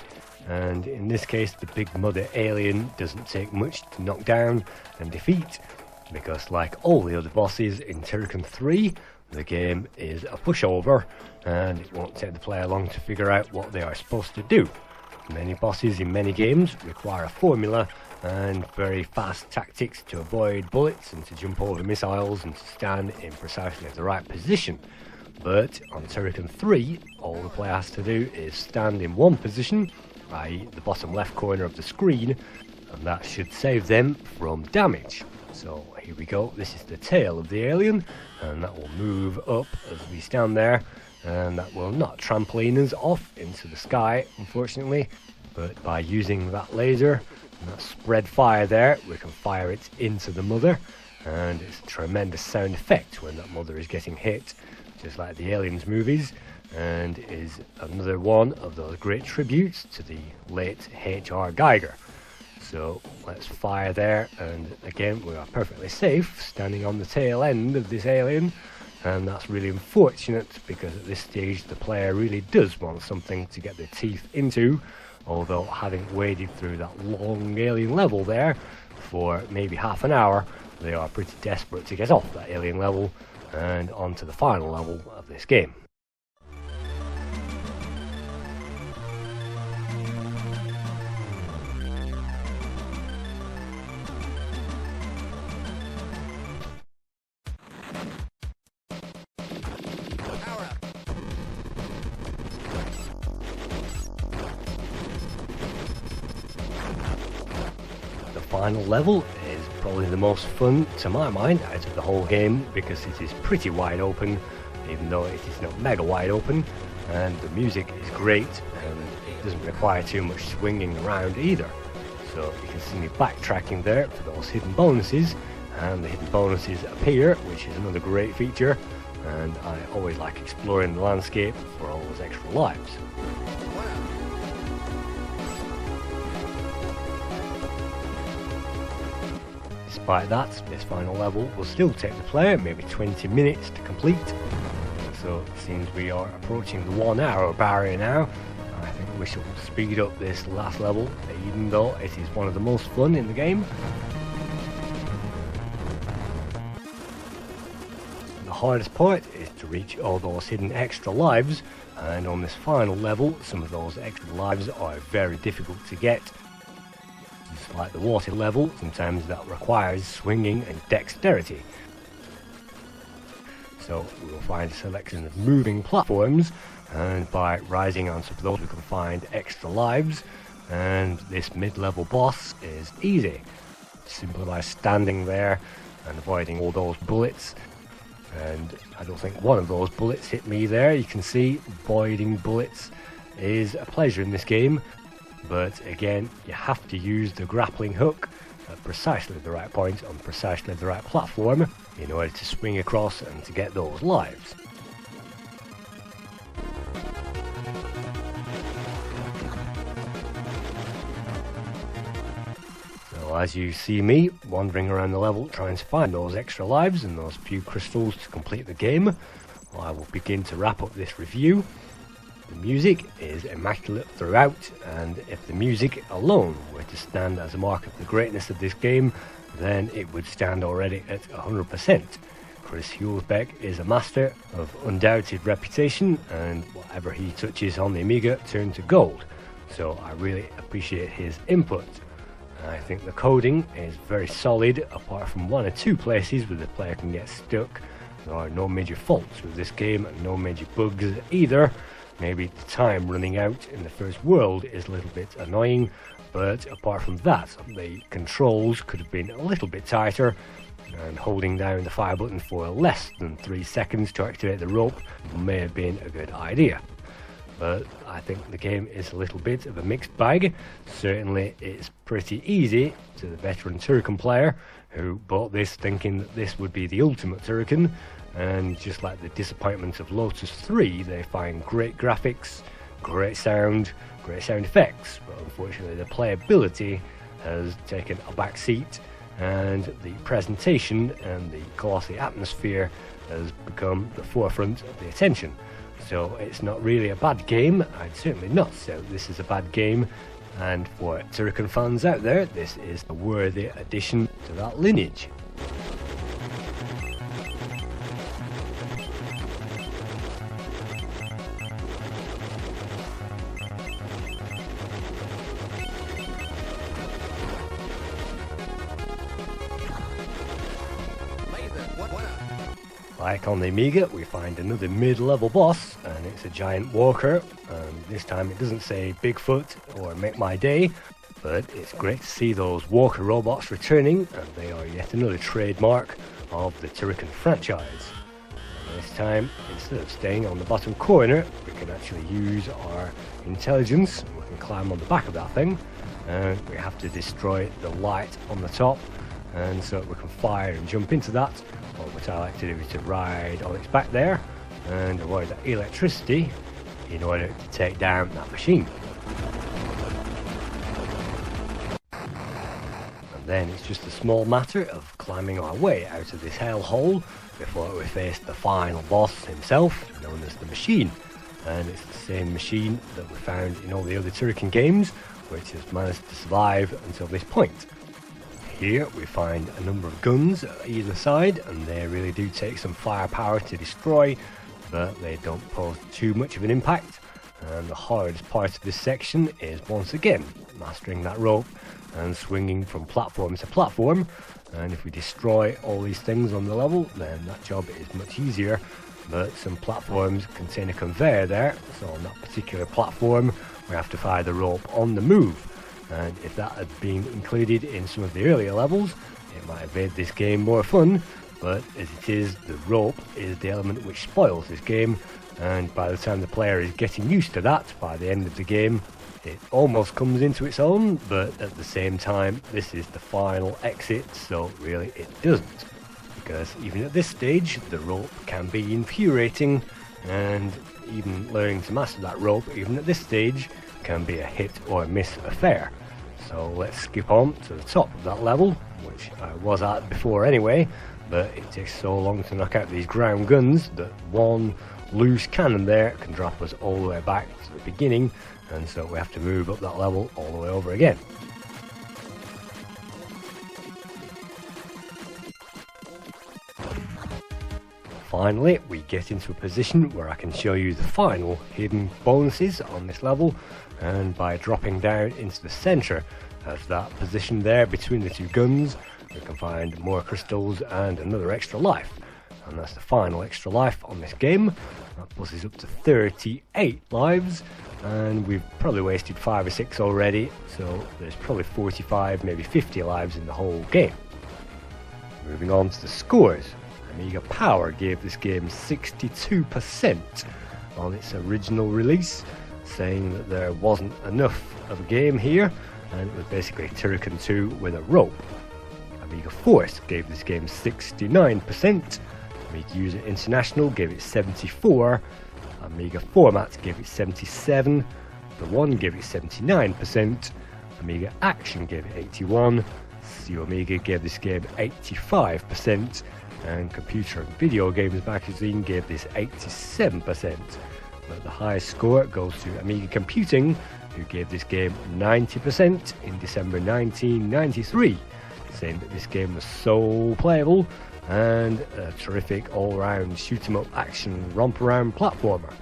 And in this case, the Big Mother alien doesn't take much to knock down and defeat, because like all the other bosses in Turrican 3, the game is a pushover, and it won't take the player long to figure out what they are supposed to do. Many bosses in many games require a formula and very fast tactics to avoid bullets and to jump over missiles and to stand in precisely the right position. But on Turrican 3, all the player has to do is stand in one position, i.e. the bottom left corner of the screen, and that should save them from damage. So here we go, this is the tail of the alien, and that will move up as we stand there, and that will not trampoline us off into the sky, unfortunately, but by using that laser and that spread fire there, we can fire it into the mother, and it's a tremendous sound effect when that mother is getting hit, just like the Aliens movies, and is another one of those great tributes to the late H.R. Geiger. So let's fire there, and again we are perfectly safe standing on the tail end of this alien, and that's really unfortunate because at this stage the player really does want something to get their teeth into, although having waded through that long alien level there for maybe half an hour, they are pretty desperate to get off that alien level and onto the final level of this game. The final level is probably the most fun to my mind out of the whole game because it is pretty wide open, even though it is not mega wide open, and the music is great and it doesn't require too much swinging around either. So you can see me backtracking there for those hidden bonuses, and the hidden bonuses appear, which is another great feature, and I always like exploring the landscape for all those extra lives. Despite that, this final level will still take the player maybe 20 minutes to complete, so it seems we are approaching the 1 hour barrier now. I think we shall speed up this last level, even though it is one of the most fun in the game. The hardest part is to reach all those hidden extra lives, and on this final level some of those extra lives are very difficult to get. Just like the water level, sometimes that requires swinging and dexterity. So we will find a selection of moving platforms, and by rising on top of those we can find extra lives, and this mid-level boss is easy, simply by standing there and avoiding all those bullets. And I don't think one of those bullets hit me there. You can see avoiding bullets is a pleasure in this game, but again you have to use the grappling hook at precisely the right point on precisely the right platform in order to swing across and to get those lives. So as you see me wandering around the level trying to find those extra lives and those few crystals to complete the game, I will begin to wrap up this review. The music is immaculate throughout, and if the music alone were to stand as a mark of the greatness of this game, then it would stand already at 100%. Chris Hulsbeck is a master of undoubted reputation, and whatever he touches on the Amiga turns to gold, so I really appreciate his input. I think the coding is very solid, apart from 1 or 2 places where the player can get stuck. There are no major faults with this game and no major bugs either. Maybe the time running out in the first world is a little bit annoying, but apart from that, the controls could have been a little bit tighter, and holding down the fire button for less than 3 seconds to activate the rope may have been a good idea. But I think the game is a little bit of a mixed bag. Certainly it's pretty easy to the veteran Turrican player who bought this thinking that this would be the ultimate Turrican, and just like the disappointment of Lotus 3, they find great graphics, great sound effects, but unfortunately the playability has taken a back seat, and the presentation and the glossy atmosphere has become the forefront of the attention. So it's not really a bad game. I'd certainly not say this is a bad game, and for Turrican fans out there, this is a worthy addition to that lineage. Like on the Amiga, we find another mid-level boss, and it's a giant walker, and this time it doesn't say Bigfoot or Make My Day, but it's great to see those walker robots returning, and they are yet another trademark of the Turrican franchise. And this time, instead of staying on the bottom corner, we can actually use our intelligence. We can climb on the back of that thing, and we have to destroy the light on the top, and so we can fire and jump into that. What I like to do is to ride on its back there and avoid that electricity in order to take down that machine. And then it's just a small matter of climbing our way out of this hellhole before we face the final boss himself, known as the Machine. And it's the same machine that we found in all the other Turrican games, which has managed to survive until this point. Here we find a number of guns at either side, and they really do take some firepower to destroy, but they don't pose too much of an impact. And the hardest part of this section is once again mastering that rope and swinging from platform to platform, and if we destroy all these things on the level, then that job is much easier. But some platforms contain a conveyor there, so on that particular platform we have to fire the rope on the move. And if that had been included in some of the earlier levels, it might have made this game more fun, but as it is, the rope is the element which spoils this game, and by the time the player is getting used to that, by the end of the game, It almost comes into its own, but at the same time, this is the final exit, so really it doesn't. Because even at this stage, the rope can be infuriating, and even learning to master that rope, even at this stage, can be a hit or miss affair. So let's skip on to the top of that level, which I was at before anyway, but it takes so long to knock out these ground guns that one loose cannon there can drop us all the way back to the beginning, and so we have to move up that level all the way over again. Finally, we get into a position where I can show you the final hidden bonuses on this level, and by dropping down into the centre of that position there between the two guns, we can find more crystals and another extra life. And that's the final extra life on this game. That pushes up to 38 lives, and we've probably wasted 5 or 6 already, so there's probably 45, maybe 50 lives in the whole game. Moving on to the scores. Amiga Power gave this game 62% on its original release, saying that there wasn't enough of a game here, and it was basically Turrican 2 with a rope. Amiga Force gave this game 69%, Amiga User International gave it 74%, Amiga Format gave it 77%, The One gave it 79%, Amiga Action gave it 81%, CO Amiga gave this game 85%, and Computer and Video Games Magazine gave this 87%. But the highest score goes to Amiga Computing, who gave this game 90% in December 1993, saying that this game was so playable and a terrific all-round shoot-em-up action romp-around platformer.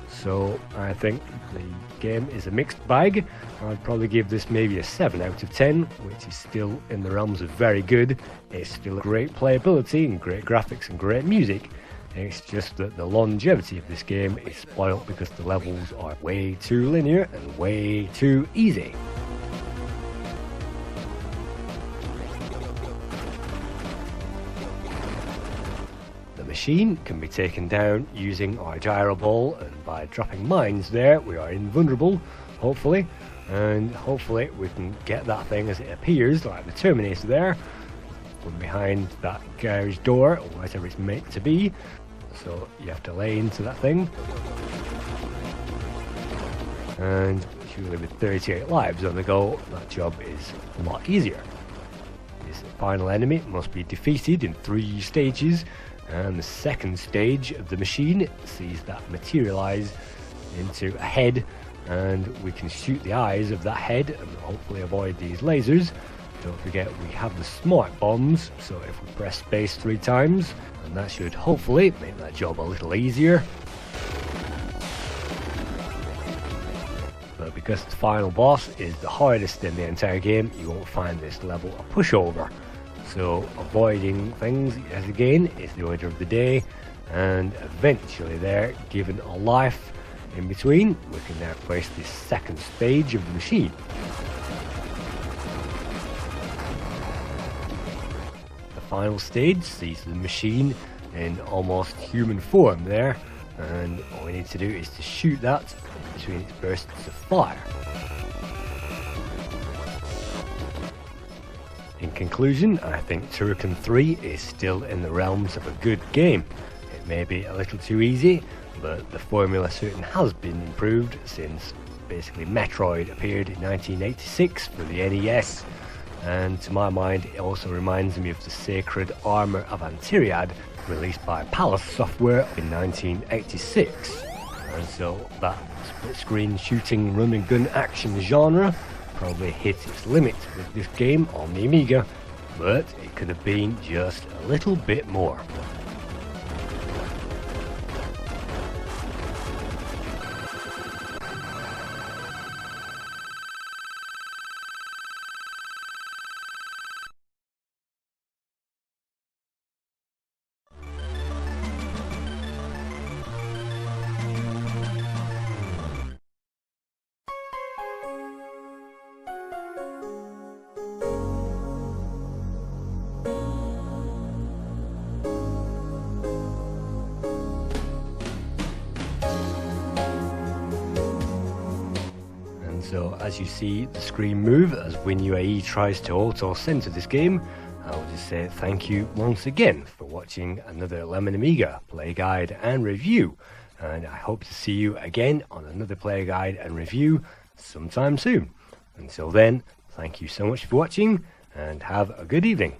So I think the game is a mixed bag. I'd probably give this maybe a 7 out of 10, which is still in the realms of very good. It's still great playability and great graphics and great music. It's just that the longevity of this game is spoilt because the levels are way too linear and way too easy. The machine can be taken down using our gyro ball, and by dropping mines there we are invulnerable, hopefully, and hopefully we can get that thing as it appears, like the Terminator there, from behind that garage door or whatever it's meant to be. So you have to lay into that thing, and surely with 38 lives on the go, that job is a lot easier. This final enemy must be defeated in 3 stages, and the second stage of the machine sees that materialize into a head, and we can shoot the eyes of that head and hopefully avoid these lasers. Don't forget we have the smart bombs, so if we press space 3 times, and that should hopefully make that job a little easier. But because the final boss is the hardest in the entire game, you won't find this level a pushover. So avoiding things, as again, is the order of the day, and eventually there, given a life in between, we can now face this second stage of the machine. The final stage sees the machine in almost human form there, and all we need to do is to shoot that between its bursts of fire. In conclusion, I think Turrican 3 is still in the realms of a good game. It may be a little too easy, but the formula certainly has been improved since basically Metroid appeared in 1986 for the NES, and to my mind it also reminds me of the Sacred Armour of Antiriad, released by Palace Software in 1986. And so that split screen shooting run and gun action genre probably hit its limit with this game on the Amiga, but it could have been just a little bit more. So as you see the screen move as WinUAE tries to auto-censor this game, I will just say thank you once again for watching another Lemon Amiga play guide and review, and I hope to see you again on another play guide and review sometime soon. Until then, thank you so much for watching and have a good evening.